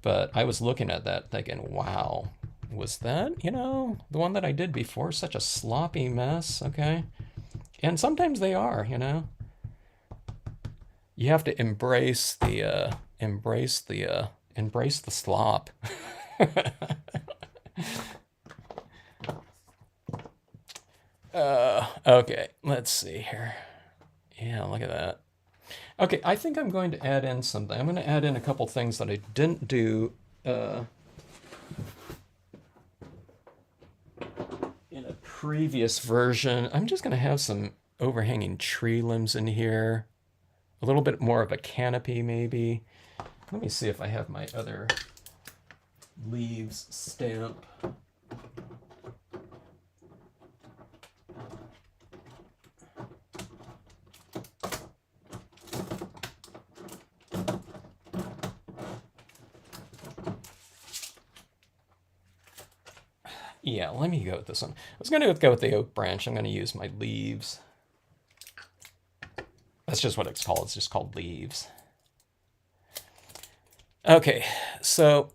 but I was looking at that thinking, wow, was that, the one that I did before such a sloppy mess? Okay. And sometimes they are, You have to embrace the slop. Okay, let's see here. Yeah, look at that. Okay, I think I'm going to add in something. I'm going to add in a couple things that I didn't do in a previous version. I'm just going to have some overhanging tree limbs in here. A little bit more of a canopy, maybe. Let me see if I have my other leaves stamp. Yeah, let me go with this one. I was going to go with the oak branch. I'm going to use my leaves. That's just what it's called. It's just called leaves. Okay, so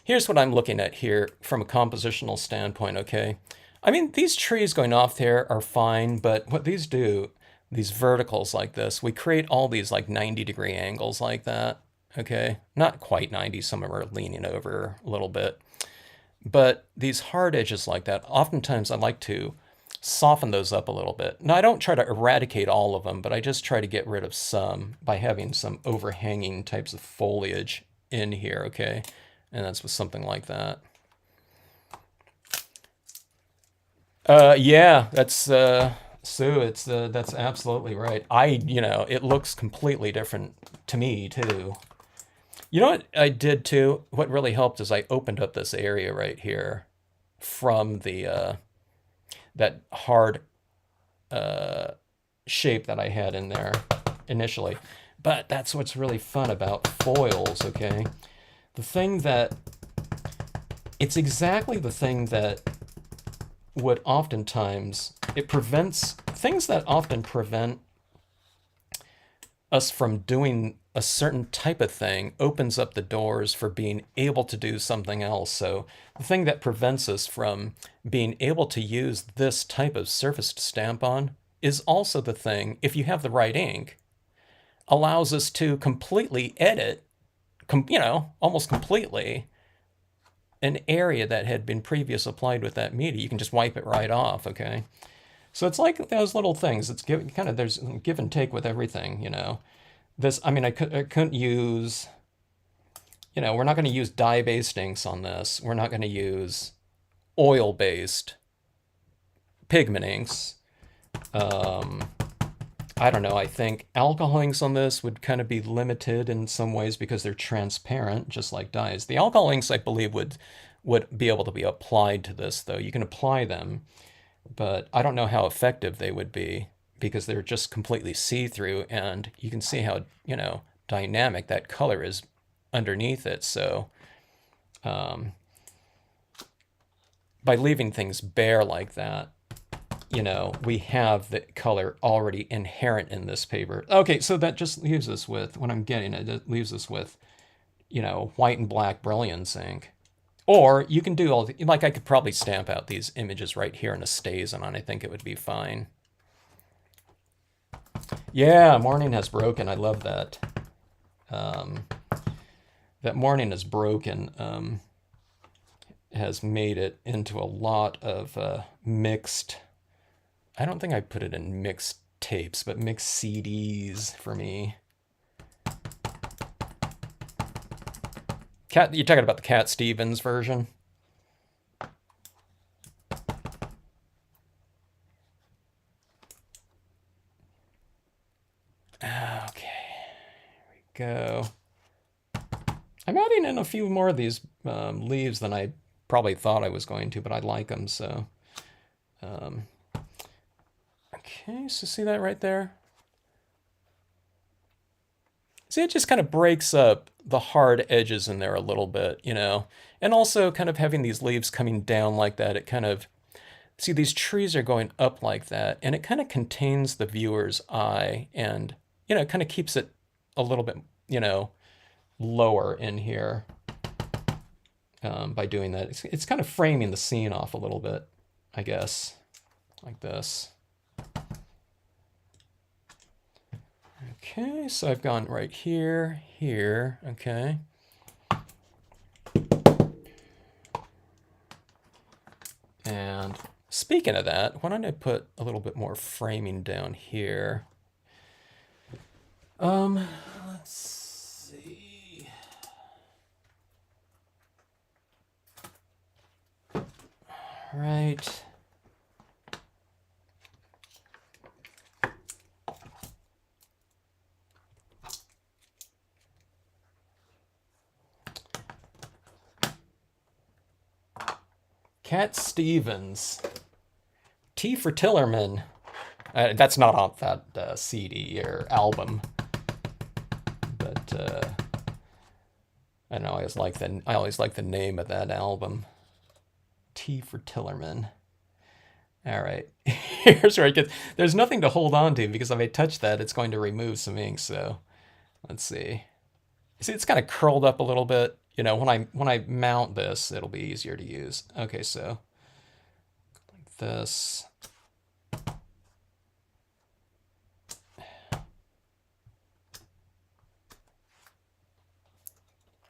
here's what I'm looking at here from a compositional standpoint, okay? I mean, these trees going off there are fine, but what these do, these verticals like this, we create all these like 90-degree angles like that, okay? Not quite 90, some of them are leaning over a little bit. But these hard edges like that, oftentimes I like to soften those up a little bit. Now, I don't try to eradicate all of them, but I just try to get rid of some by having some overhanging types of foliage in here, okay? And that's with something like that. Yeah, that's Sue. That's absolutely right. It looks completely different to me too. You know what I did too? What really helped is I opened up this area right here from the that hard shape that I had in there initially. But that's what's really fun about foils, okay? It's exactly the thing that would oftentimes, it prevents, things that often prevent us from doing a certain type of thing opens up the doors for being able to do something else. So the thing that prevents us from being able to use this type of surface to stamp on is also the thing, if you have the right ink, allows us to completely edit, almost completely, an area that had been previously applied with that media. You can just wipe it right off, okay? So it's like those little things. It's there's give and take with everything, This, I mean, I couldn't use, we're not going to use dye-based inks on this. We're not going to use oil-based pigment inks. I don't know, I think alcohol inks on this would kind of be limited in some ways because they're transparent, just like dyes. The alcohol inks, I believe, would be able to be applied to this, though. You can apply them, but I don't know how effective they would be because they're just completely see-through, and you can see how, dynamic that color is underneath it. So by leaving things bare like that, we have the color already inherent in this paper. Okay, so that just leaves us with, what I'm getting at, it leaves us with, white and black brilliance ink. Or you can do like I could probably stamp out these images right here in a STAZN, and I think it would be fine. Yeah, Morning Has Broken. I love that. That Morning Has Broken has made it into a lot of mixed, I don't think I put it in mixed tapes, but mixed CDs for me. You're talking about the Cat Stevens version? Okay, here we go. I'm adding in a few more of these leaves than I probably thought I was going to, but I like them, so. Okay, so see that right there? See, it just kind of breaks up the hard edges in there a little bit, And also kind of having these leaves coming down like that, it kind of, see, these trees are going up like that, and it kind of contains the viewer's eye, and, it kind of keeps it a little bit, lower in here by doing that. It's kind of framing the scene off a little bit, I guess, like this. Okay, so I've gone right here, here, okay. And speaking of that, why don't I put a little bit more framing down here? Let's see. Right. Cat Stevens. T for Tillerman. That's not on that CD or album, but I don't know. I always like the name of that album. T for Tillerman. All right, here's where it gets. There's nothing to hold on to because if I touch that, it's going to remove some ink. So let's see. See, it's kind of curled up a little bit. When I mount this, it'll be easier to use. Okay, so like this.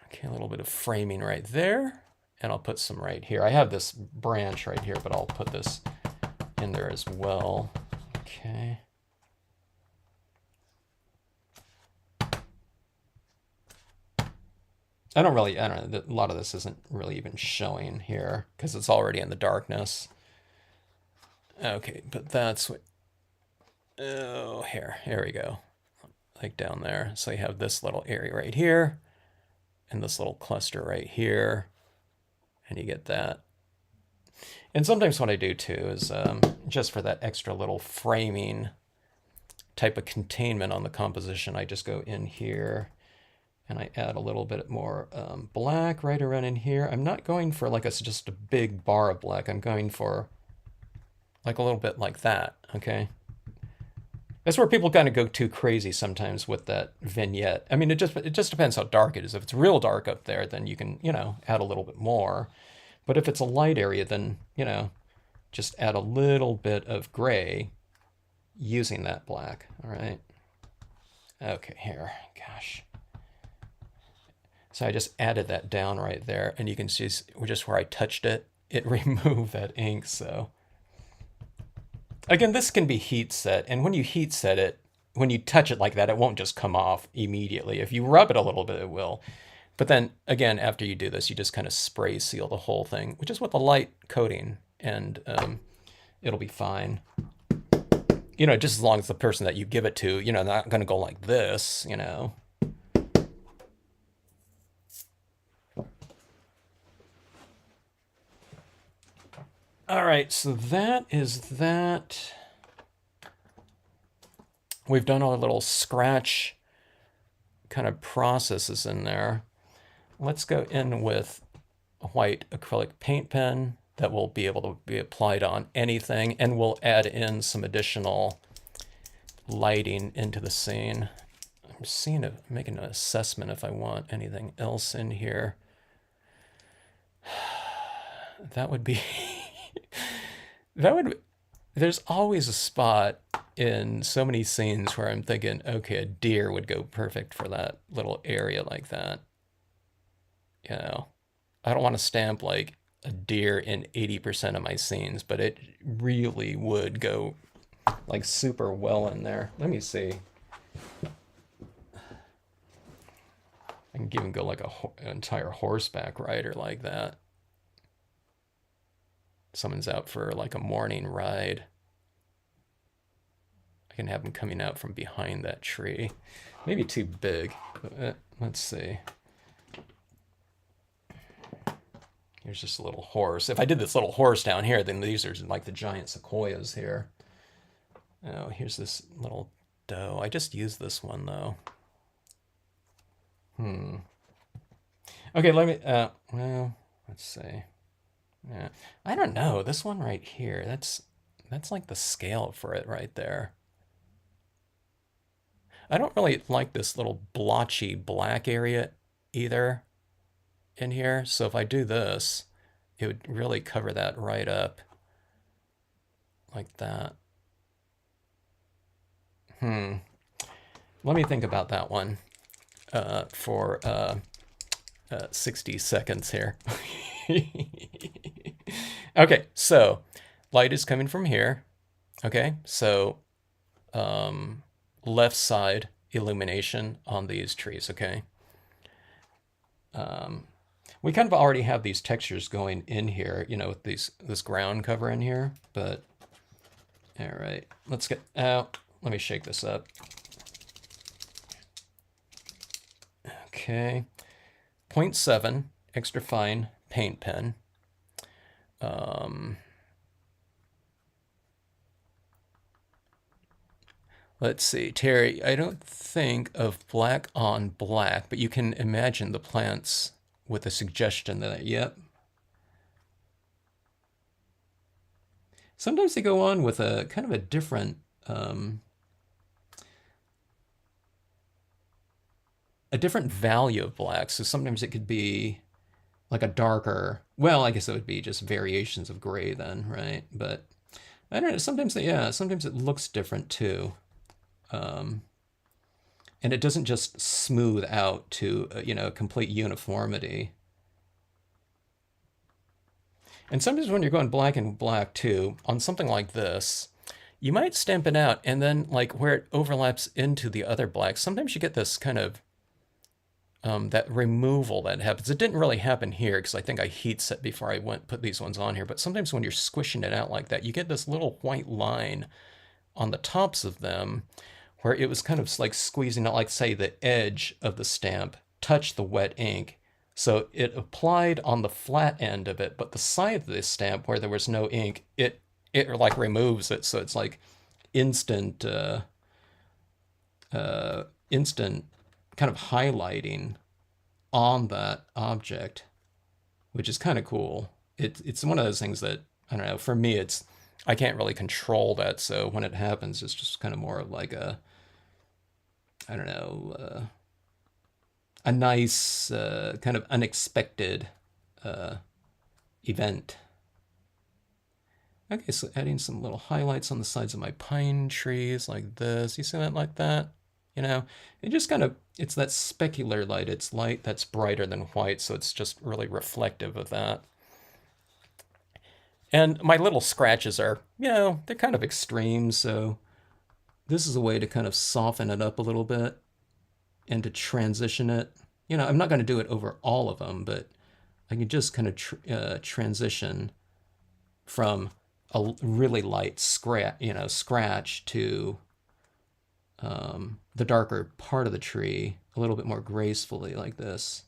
Okay, a little bit of framing right there, and I'll put some right here. I have this branch right here, but I'll put this in there as well. Okay. I don't know, a lot of this isn't really even showing here because it's already in the darkness. Okay, but that's what, oh, here we go. Like down there. So you have this little area right here and this little cluster right here, and you get that. And sometimes what I do too is just for that extra little framing type of containment on the composition, I just go in here and I add a little bit more black right around in here. I'm not going for like just a big bar of black. I'm going for like a little bit like that, okay? That's where people kind of go too crazy sometimes with that vignette. I mean, it just depends how dark it is. If it's real dark up there, then you can, add a little bit more. But if it's a light area, then, just add a little bit of gray using that black, all right? Okay, here, gosh. So I just added that down right there, and you can see just where I touched it, it removed that ink, so. Again, this can be heat set, and when you heat set it, when you touch it like that, it won't just come off immediately. If you rub it a little bit, it will. But then, again, after you do this, you just kind of spray seal the whole thing, which is with the light coating, and it'll be fine. Just as long as the person that you give it to, not going to go like this, All right, so that is that. We've done our little scratch kind of processes in there. Let's go in with a white acrylic paint pen that will be able to be applied on anything, and we'll add in some additional lighting into the scene. I'm making an assessment if I want anything else in here. That would be there's always a spot in so many scenes where I'm thinking, okay, a deer would go perfect for that little area like that. I don't want to stamp like a deer in 80% of my scenes, but it really would go like super well in there. Let me see. I can even go like an entire horseback rider like that. Someone's out for like a morning ride. I can have them coming out from behind that tree. Maybe too big, but let's see. Here's just a little horse. If I did this little horse down here, then these are like the giant sequoias here. Oh, here's this little doe. I just used this one though. Okay, let me, well, let's see. Yeah. I don't know. This one right here, that's like the scale for it right there. I don't really like this little blotchy black area either in here. So if I do this, it would really cover that right up like that. Hmm. Let me think about that one for 60 seconds here. Okay, so light is coming from here. Okay, so left side illumination on these trees. Okay. We kind of already have these textures going in here, you know, with this ground cover in here, but all right, let's get out. Let me shake this up. Okay, 0.7 extra fine paint pen. Let's see, Terry, I don't think of black on black, but you can imagine the plants with a suggestion that, yep. Sometimes they go on with a kind of a different value of black. So sometimes it could be like a darker, well, I guess it would be just variations of gray then, right? But I don't know, sometimes yeah, sometimes it looks different too. And it doesn't just smooth out to, you know, complete uniformity. And sometimes when you're going black and black too, on something like this, you might stamp it out and then like where it overlaps into the other blacks, sometimes you get this kind of that removal that happens. It didn't really happen here because I think I heat set before I put these ones on here. But sometimes when you're squishing it out like that, you get this little white line on the tops of them where it was kind of like squeezing out, like say the edge of the stamp touched the wet ink. So it applied on the flat end of it, but the side of this stamp where there was no ink, it like removes it. So it's like instant instant kind of highlighting on that object, which is kind of cool. It's one of those things that, I don't know, for me, I can't really control that. So when it happens, it's just kind of more like I don't know, a nice, kind of unexpected event. Okay, so adding some little highlights on the sides of my pine trees like this. You see that like that? You know, it just kind of, it's that specular light. It's light that's brighter than white, so it's just really reflective of that. And my little scratches are, you know, they're kind of extreme, so this is a way to kind of soften it up a little bit and to transition it. You know, I'm not going to do it over all of them, but I can just kind of transition from a really light scratch to the darker part of the tree a little bit more gracefully like this.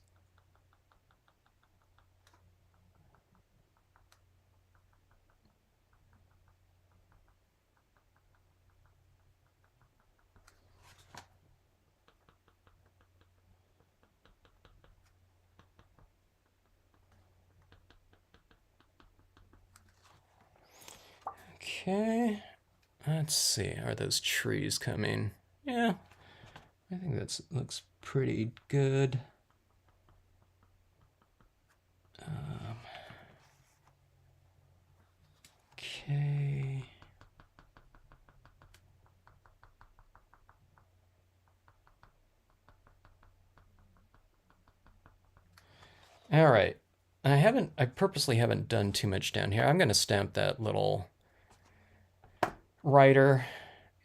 Okay, let's see. Are those trees coming? Yeah, I think that looks pretty good. Okay. All right. I purposely haven't done too much down here. I'm going to stamp that little writer,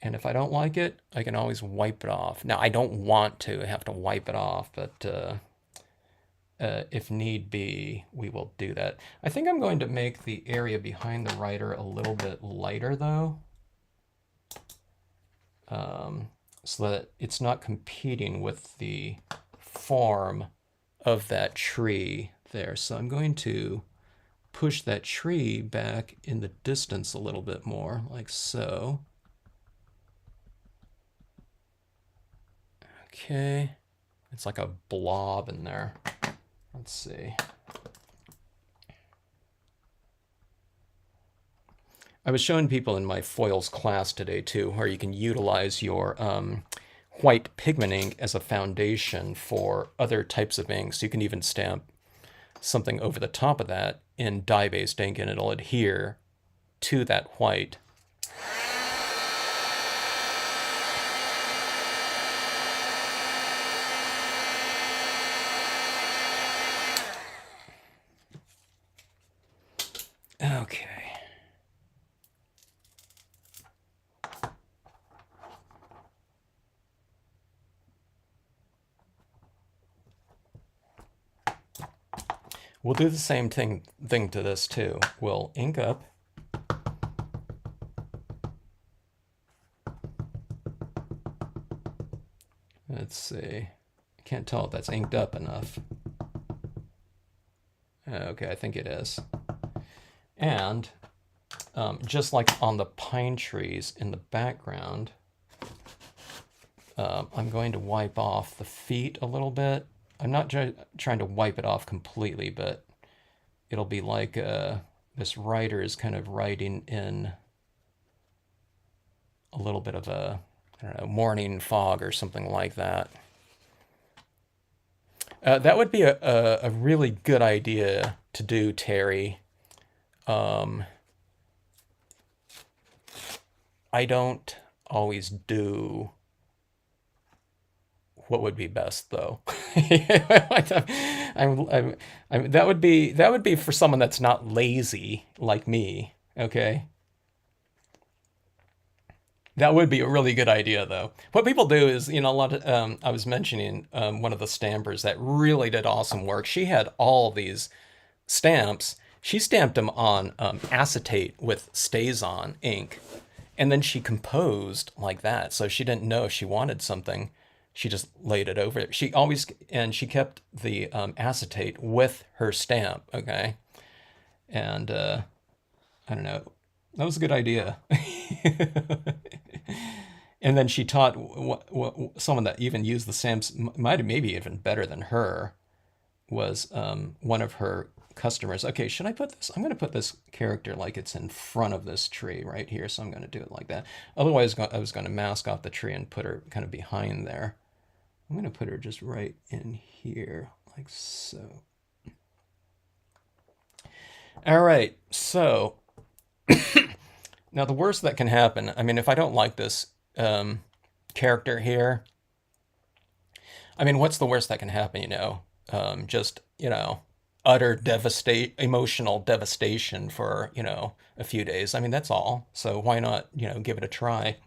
and if I don't like it, I can always wipe it off. Now, I don't want to have to wipe it off, but if need be, we will do that. I think I'm going to make the area behind the writer a little bit lighter, though, so that it's not competing with the form of that tree there. So I'm going to push that tree back in the distance a little bit more, like so. Okay, it's like a blob in there. Let's see. I was showing people in my foils class today too, where you can utilize your white pigment ink as a foundation for other types of inks. You can even stamp something over the top of that in dye-based ink, and it'll adhere to that white. Okay. We'll do the same thing to this too. We'll ink up. Let's see. I can't tell if that's inked up enough. Okay, I think it is. And just like on the pine trees in the background, I'm going to wipe off the feet a little bit. I'm not trying to wipe it off completely, but it'll be like this writer is kind of writing in a little bit of a, I don't know, morning fog or something like that. That would be a really good idea to do, Terry. I don't always do what would be best, though. That would be for someone that's not lazy like me. Okay. That would be a really good idea, though. What people do is, a lot of, I was mentioning one of the stampers that really did awesome work. She had all these stamps. She stamped them on acetate with StazOn ink, and then she composed like that. So she didn't know if she wanted something. She just laid it over it. She kept the acetate with her stamp, okay? And I don't know. That was a good idea. And then she taught someone that even used the stamps, maybe even better than her, was one of her customers. Okay, should I put this? I'm going to put this character like it's in front of this tree right here, so I'm going to do it like that. Otherwise, I was going to mask off the tree and put her kind of behind there. I'm going to put her just right in here, like so. All right, so now the worst that can happen, I mean, if I don't like this character here, I mean, what's the worst that can happen, just, utter emotional devastation for, a few days. I mean, that's all. So why not, give it a try?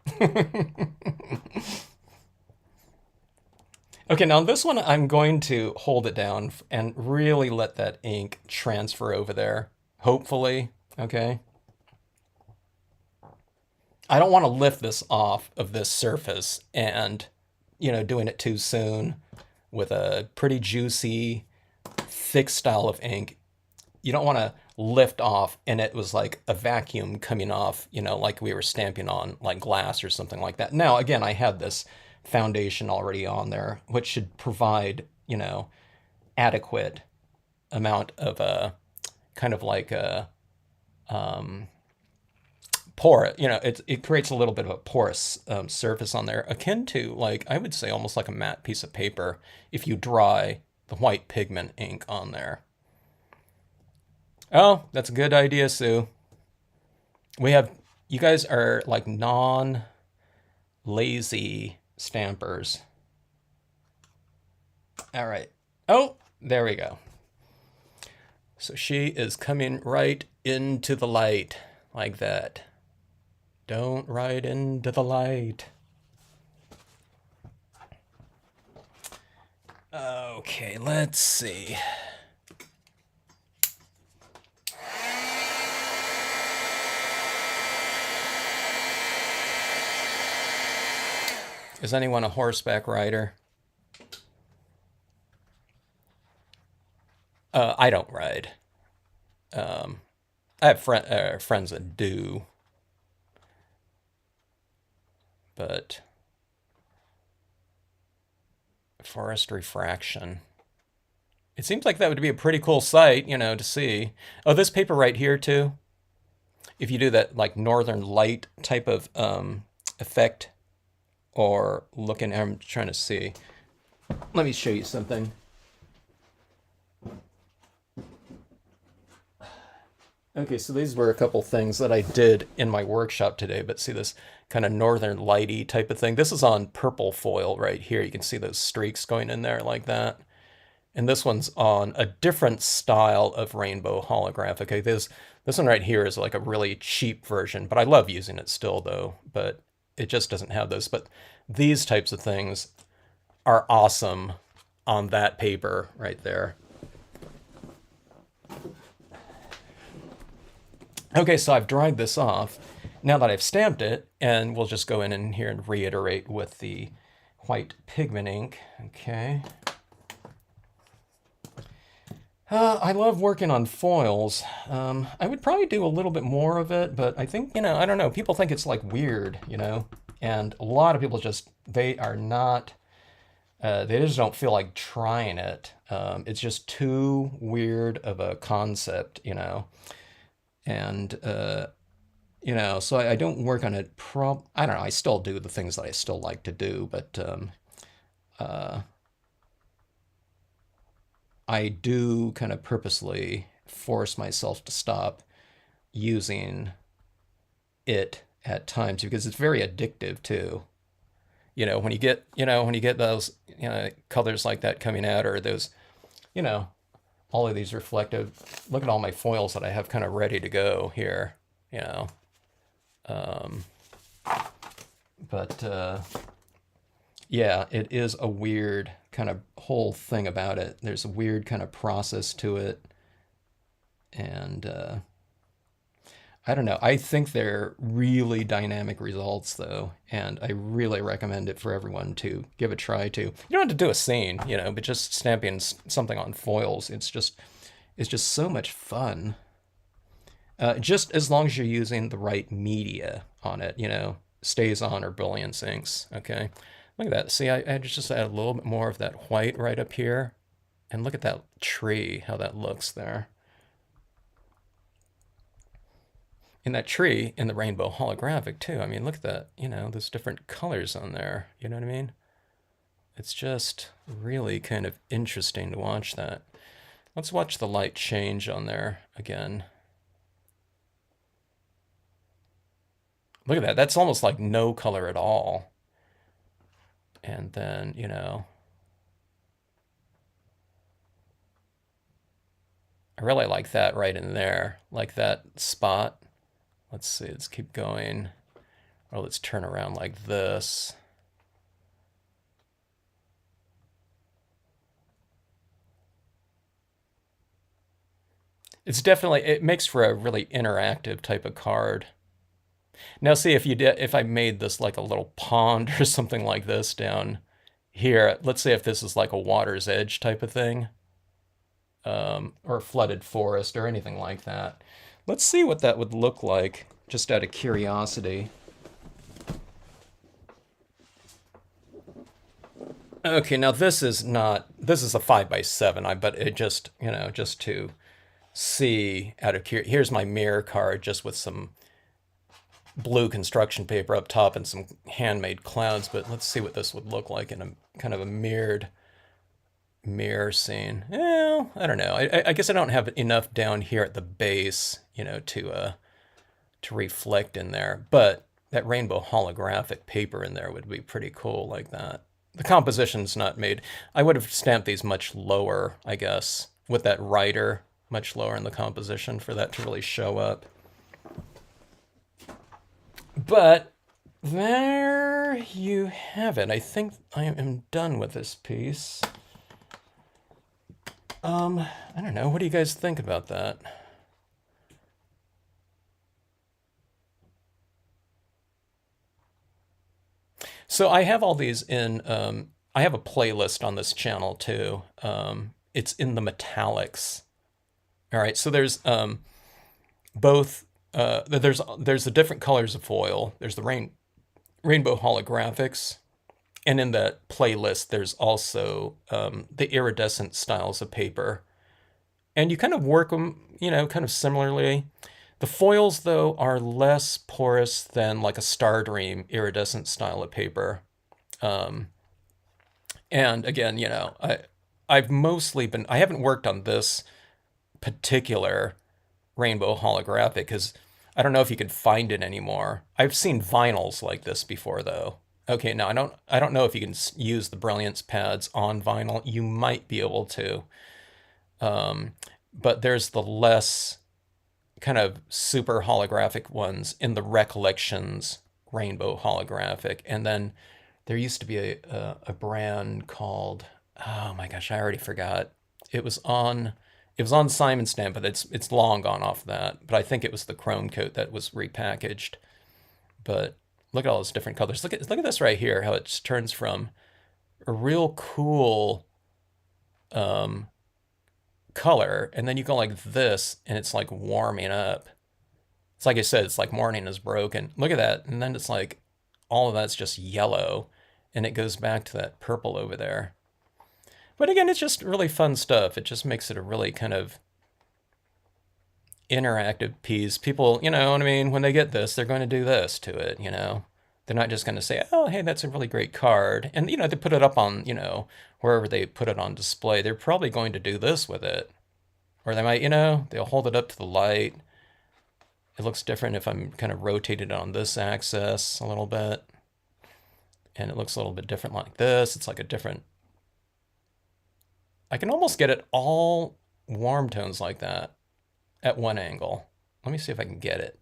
Okay, now this one, I'm going to hold it down and really let that ink transfer over there, hopefully, okay? I don't want to lift this off of this surface and, doing it too soon with a pretty juicy, thick style of ink. You don't want to lift off and it was like a vacuum coming off, like we were stamping on like glass or something like that. Now, again, I had this foundation already on there, which should provide, adequate amount of kind of like a pore. It creates a little bit of a porous surface on there, akin to, like, I would say almost like a matte piece of paper if you dry the white pigment ink on there. Oh, that's a good idea, Sue. You guys are like non-lazy stampers. All right. Oh, there we go. So she is coming right into the light like that. Don't ride into the light. Okay, let's see. Is anyone a horseback rider? I don't ride. I have friends that do, but forest refraction. It seems like that would be a pretty cool sight, to see. Oh, this paper right here too. if you do that like northern light type of effect, or looking, I'm trying to see. Let me show you something. Okay, so these were a couple things that I did in my workshop today, but see this kind of northern lighty type of thing. This is on purple foil right here. You can see those streaks going in there like that. And this one's on a different style of rainbow holographic. Okay, this one right here is like a really cheap version, but I love using it still though, but it just doesn't have those. But these types of things are awesome on that paper right there. Okay, so I've dried this off. Now that I've stamped it, and we'll just go in here and reiterate with the white pigment ink. Okay. I love working on foils. I would probably do a little bit more of it, but I think, I don't know, people think it's like weird, and a lot of people just, they are not, they just don't feel like trying it. It's just too weird of a concept, and, so I don't work on it. I don't know, I still do the things that I still like to do, but I do kind of purposely force myself to stop using it at times because it's very addictive too. When you get those, colors like that coming out, or those, all of these reflective, look at all my foils that I have kind of ready to go here, um, but yeah, it is a weird kind of whole thing about it. There's a weird kind of process to it. And I don't know. I think they're really dynamic results, though. And I really recommend it for everyone to give a try to. You don't have to do a scene, but just stamping something on foils, it's just so much fun. Just as long as you're using the right media on it, StazOn or Brilliance inks, okay? Look at that. See, I just add a little bit more of that white right up here. And look at that tree, how that looks there. And that tree in the rainbow holographic too. I mean, look at that, there's different colors on there. You know what I mean? It's just really kind of interesting to watch that. Let's watch the light change on there again. Look at that. That's almost like no color at all. And then, I really like that right in there, like that spot. Let's see, let's keep going. Or let's turn around like this. It's definitely, it makes for a really interactive type of card. Now see, if I made this like a little pond or something like this down here, let's say if this is like a water's edge type of thing, or flooded forest or anything like that. Let's see what that would look like, just out of curiosity. Okay, now this is a 5x7, but it just, just to see out of curiosity. Here's my mirror card just with some blue construction paper up top and some handmade clouds, but let's see what this would look like in a kind of a mirror scene. Well, I don't know. I guess I don't have enough down here at the base, to reflect in there. But that rainbow holographic paper in there would be pretty cool like that. The composition's not made. I would have stamped these much lower, I guess, with that rider much lower in the composition for that to really show up. But there you have it. I think I am done with this piece. I don't know. What do you guys think about that? So I have all these in, I have a playlist on this channel too. It's in the metallics. All right, so there's both, there's the different colors of foil. There's the rainbow holographics. And in that playlist, there's also the iridescent styles of paper. And you kind of work them, kind of similarly. The foils, though, are less porous than like a Stardream iridescent style of paper. Um, and again, I've mostly been, I haven't worked on this particular rainbow holographic because I don't know if you can find it anymore. I've seen vinyls like this before, though. Okay, now I don't know if you can use the Brilliance pads on vinyl. You might be able to, um, but there's the less kind of super holographic ones in the Recollections rainbow holographic, and then there used to be a brand called, oh my gosh, I already forgot. It was on it was on Simon Stamp, but it's long gone off that. But I think it was the chrome coat that was repackaged. But look at all those different colors. Look at this right here, how it turns from a real cool um, color, and then you go like this, and it's like warming up. It's like I said, it's like morning is broken. Look at that, and then it's like all of that's just yellow, and it goes back to that purple over there. But again, it's just really fun stuff. It just makes it a really kind of interactive piece. People, you know what I mean, when they get this, they're going to do this to it, you know. They're not just going to say, "Oh, hey, that's a really great card." And they put it up on, wherever they put it on display. They're probably going to do this with it. Or they might, they'll hold it up to the light. It looks different if I'm kind of rotated on this axis a little bit. And it looks a little bit different like this. It's like a different, I can almost get it all warm tones like that at one angle. Let me see if I can get it.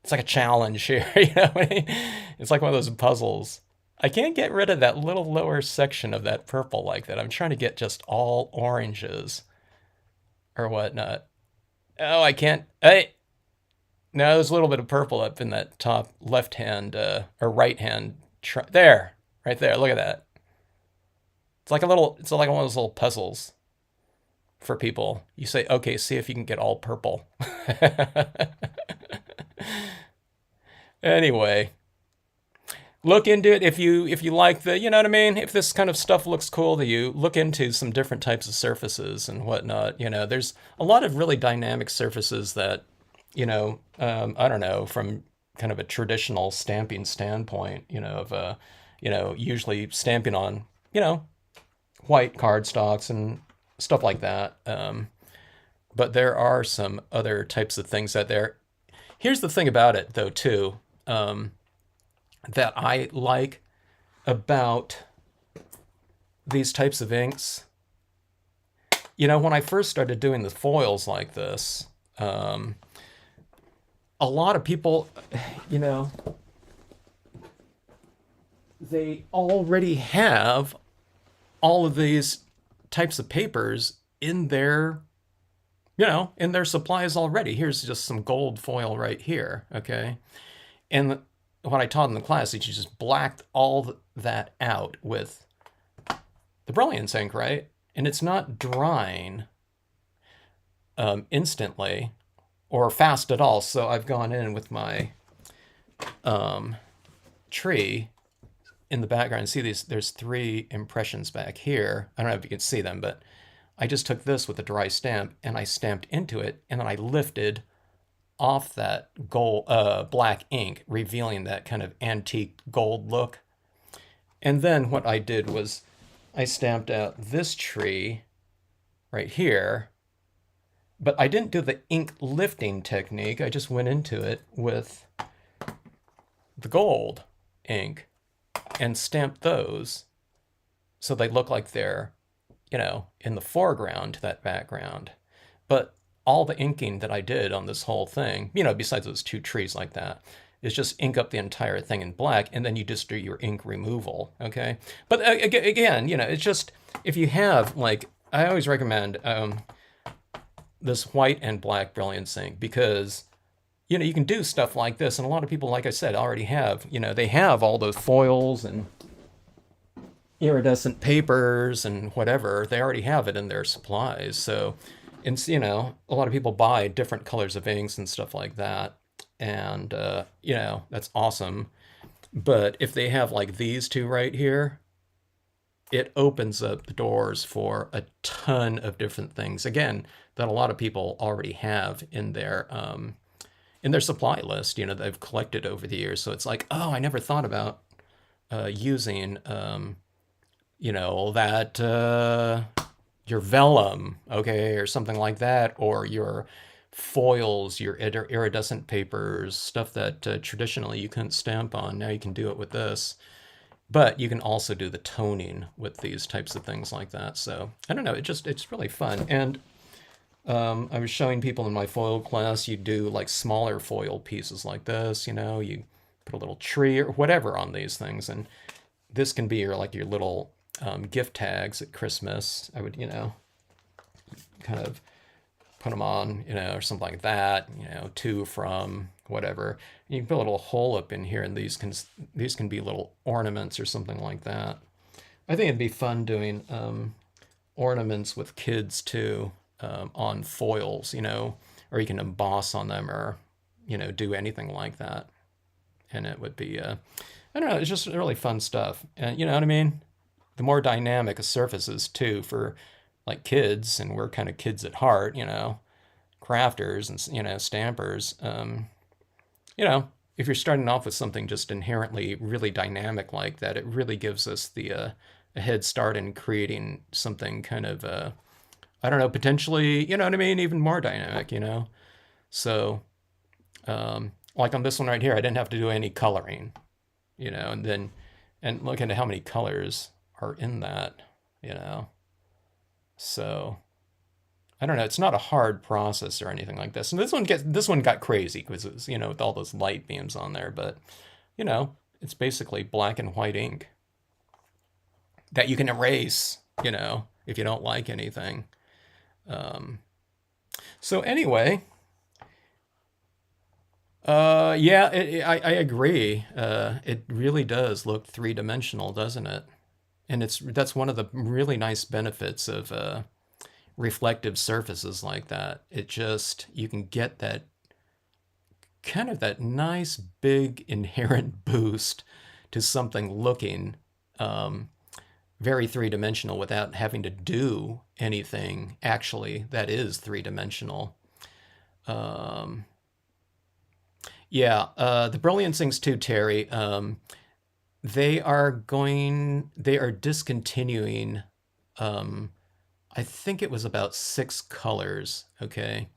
It's like a challenge here, It's like one of those puzzles. I can't get rid of that little lower section of that purple like that. I'm trying to get just all oranges or whatnot. Oh, I can't. Hey, no, there's a little bit of purple up in that top left hand or right hand. There, right there. Look at that. It's like it's like one of those little puzzles for people. You say, okay, see if you can get all purple. Anyway, look into it if you like the, you know what I mean? If this kind of stuff looks cool to you, look into some different types of surfaces and whatnot. There's a lot of really dynamic surfaces that, I don't know, from kind of a traditional stamping standpoint, of usually stamping on, white cardstocks and stuff like that. But there are some other types of things out there. Here's the thing about it, though, too, that I like about these types of inks. When I first started doing the foils like this, a lot of people, they already have all of these types of papers in their supplies already. Here's just some gold foil right here, okay? And what I taught in the class is you just blacked all that out with the Brilliance ink, right? And it's not drying instantly or fast at all. So I've gone in with my tree in the background. See these? There's 3 impressions back here. I don't know if you can see them, but I just took this with a dry stamp and I stamped into it, and then I lifted off that gold black ink, revealing that kind of antique gold look. And then what I did was I stamped out this tree right here, but I didn't do the ink lifting technique. I just went into it with the gold ink and stamped those so they look like they're, in the foreground to that background. But all the inking that I did on this whole thing, besides those 2 trees like that, is just ink up the entire thing in black, and then you just do your ink removal, okay? But again, it's just, if you have, like, I always recommend this white and black Brilliance ink, because, you can do stuff like this, and a lot of people, like I said, already have, they have all those foils and iridescent papers and whatever. They already have it in their supplies. So, and a lot of people buy different colors of inks and stuff like that. And, that's awesome. But if they have like these 2 right here, it opens up the doors for a ton of different things. Again, that a lot of people already have in their supply list. You know, they've collected over the years. So it's like, oh, I never thought about using, you know, that your vellum, okay, or something like that, or your foils, your iridescent papers, stuff that traditionally you couldn't stamp on. Now you can do it with this. But you can also do the toning with these types of things like that. So I don't know, it's really fun. And I was showing people in my foil class, you do like smaller foil pieces like this, you know, you put a little tree or whatever on these things. And this can be your little gift tags at Christmas. I would, you know, kind of put them on, you know, or something like that, you know, to, from, whatever. You can put a little hole up in here, and these can be little ornaments or something like that. I think it'd be fun doing ornaments with kids too, on foils, you know, or you can emboss on them, or, you know, do anything like that. And it would be, I don't know, it's just really fun stuff. And you know what I mean? The more dynamic a surface is too for like kids, and we're kind of kids at heart, you know, crafters and, you know, stampers. You know, if you're starting off with something just inherently really dynamic like that, it really gives us a head start in creating something kind of, I don't know, potentially, you know what I mean, even more dynamic, you know? So, like on this one right here, I didn't have to do any coloring, you know, and look into how many colors are in that, you know? So, I don't know. It's not a hard process or anything like this. And this one got crazy because it was, you know, with all those light beams on there. But you know, it's basically black and white ink that you can erase, you know, if you don't like anything. So anyway, yeah, I agree. It really does look three-dimensional, doesn't it? And that's one of the really nice benefits of reflective surfaces like that. It just, you can get that kind of that nice big inherent boost to something looking very three-dimensional without having to do anything actually that is three-dimensional. Yeah, the Brilliant Things too, Terry. They are discontinuing, I think it was about 6 colors, okay?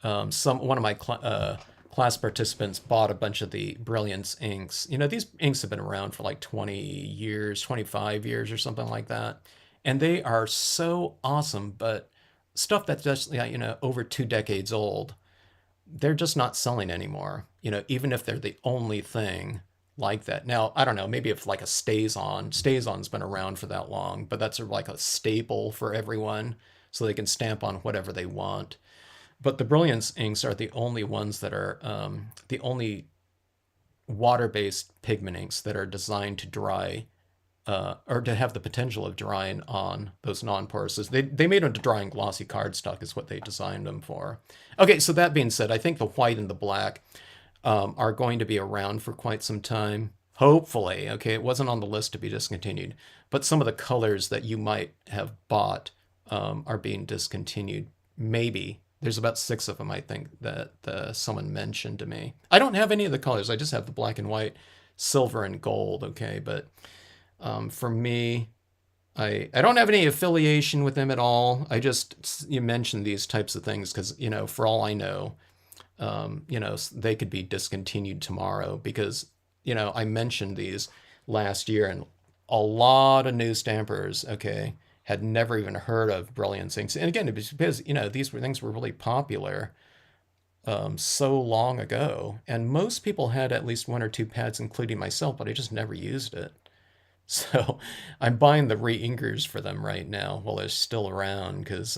One of my class participants bought a bunch of the Brilliance inks. You know, these inks have been around for like 20 years, 25 years or something like that. And they are so awesome, but stuff that's just, you know, over 2 decades old, they're just not selling anymore. You know, even if they're the only thing like that. Now, I don't know, maybe if like a StazOn's been around for that long, but that's like a staple for everyone, so they can stamp on whatever they want. But the Brilliance inks are the only ones that are the only water-based pigment inks that are designed to dry, or to have the potential of drying on those non-porous. They made them to dry on glossy cardstock is what they designed them for. Okay, so that being said, I think the white and the black are going to be around for quite some time. Hopefully, okay, it wasn't on the list to be discontinued, but some of the colors that you might have bought are being discontinued. Maybe. There's about 6 of them, I think, that someone mentioned to me. I don't have any of the colors. I just have the black and white, silver and gold, okay? But for me, I don't have any affiliation with them at all. You mentioned these types of things because, you know, for all I know, you know, they could be discontinued tomorrow because, you know, I mentioned these last year and a lot of new stampers, okay, had never even heard of Brilliance inks. And again, it was because, you know, things were really popular so long ago. And most people had at least 1 or 2 pads, including myself, but I just never used it. So I'm buying the re-inkers for them right now while they're still around because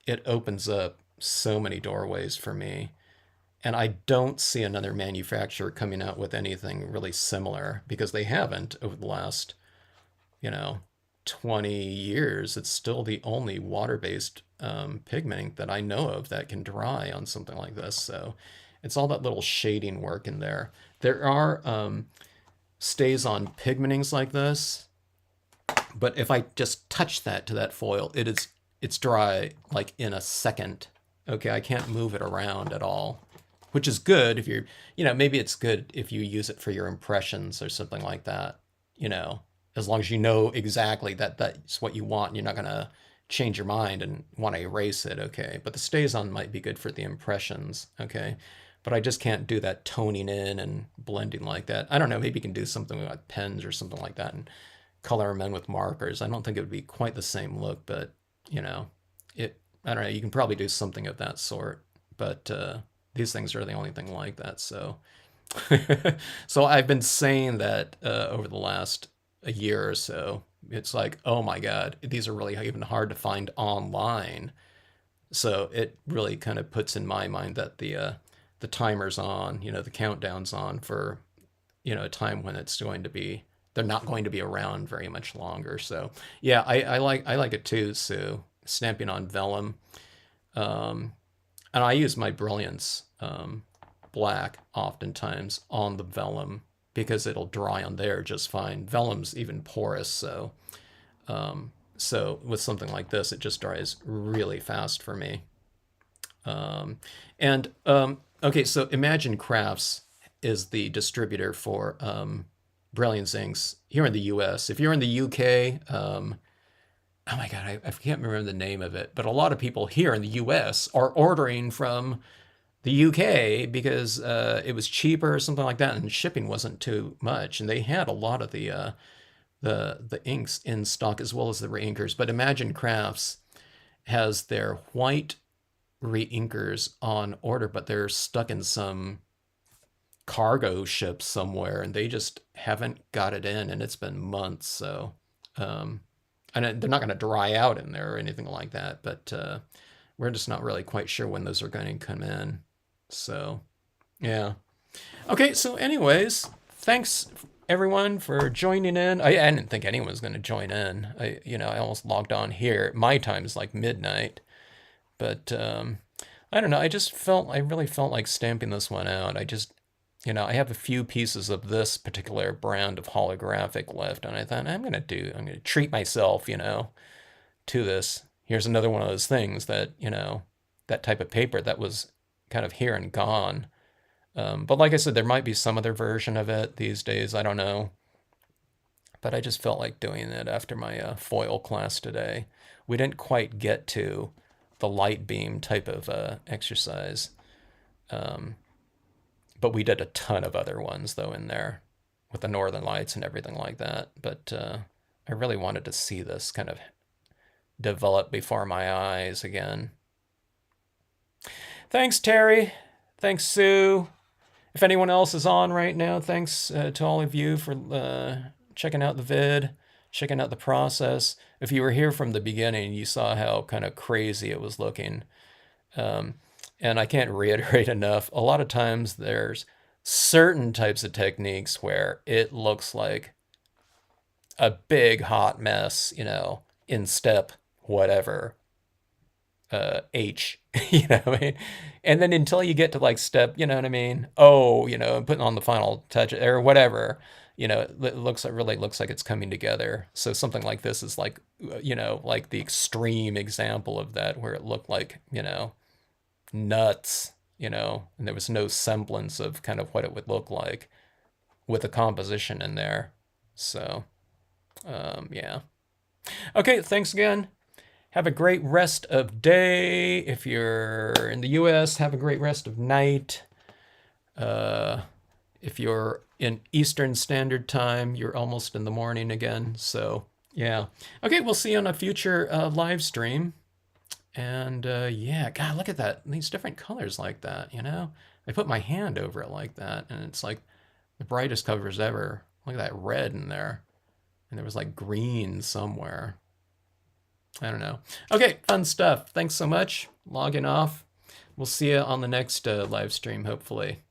it opens up so many doorways for me. And I don't see another manufacturer coming out with anything really similar because they haven't over the last, you know, 20 years. It's still the only water-based pigment ink that I know of that can dry on something like this. So it's all that little shading work in there. There are StazOn pigment inks like this, But if I just touch that to that foil, it's dry like in a second. Okay, I can't move it around at all, which is good if you're, maybe it's good if you use it for your impressions or something like that, as long as you know exactly that that's what you want and you're not going to change your mind and want to erase it, okay? But the stays on might be good for the impressions, okay? But I just can't do that toning in and blending like that. I don't know, maybe you can do something with like pens or something like that and color them in with markers. I don't think it would be quite the same look, but I don't know, you can probably do something of that sort. But these things are the only thing like that. So, so I've been saying that over the last a year or so. It's like, oh my God, these are really even hard to find online. So it really kind of puts in my mind that the timer's on, the countdown's on for a time when it's going to be they're not going to be around very much longer. So yeah, I like it too, Sue. Stamping on vellum, and I use my Brilliance black oftentimes on the vellum because it'll dry on there just fine. Vellum's even porous, so with something like this, it just dries really fast for me. And okay, so Imagine Crafts is the distributor for Brilliance inks here in the U.S. If you're in the U.K., oh my God, I can't remember the name of it, but a lot of people here in the U.S. are ordering from the UK because it was cheaper or something like that, and shipping wasn't too much, and they had a lot of the inks in stock as well as the reinkers. But Imagine Crafts has their white reinkers on order, but they're stuck in some cargo ship somewhere, and they just haven't got it in, and it's been months. So, and they're not going to dry out in there or anything like that, but we're just not really quite sure when those are going to come in. So, yeah. Okay, so anyways, thanks everyone for joining in. I didn't think anyone was going to join in. I almost logged on here. My time is like midnight, but I don't know. I really felt like stamping this one out. I have a few pieces of this particular brand of holographic left, and I thought I'm gonna treat myself, to this. Here's another one of those things that, that type of paper that was kind of here and gone. But like I said, there might be some other version of it these days. I don't know. But I just felt like doing it after my foil class today. We didn't quite get to the light beam type of exercise. But we did a ton of other ones, though, in there with the Northern Lights and everything like that. But I really wanted to see this kind of develop before my eyes again. Thanks, Terry. Thanks, Sue. If anyone else is on right now, thanks to all of you for checking out the vid, checking out the process. If you were here from the beginning, you saw how kind of crazy it was looking. And I can't reiterate enough, a lot of times there's certain types of techniques where it looks like a big hot mess, in step whatever, H, what I mean? And then until you get to like step, you know what I mean? Oh, putting on the final touch or whatever, it really looks like it's coming together. So something like this is like, like the extreme example of that, where it looked like, nuts, and there was no semblance of kind of what it would look like with a composition in there. So, yeah. Okay, thanks again. Have a great rest of day. If you're in the US, have a great rest of night. If you're in Eastern Standard Time, you're almost in the morning again. So, yeah. Okay, we'll see you on a future live stream. And yeah, God, look at that. These different colors like that, I put my hand over it like that, and it's like the brightest colors ever. Look at that red in there. And there was like green somewhere. I don't know. Okay, fun stuff. Thanks so much. Logging off. We'll see you on the next live stream, hopefully.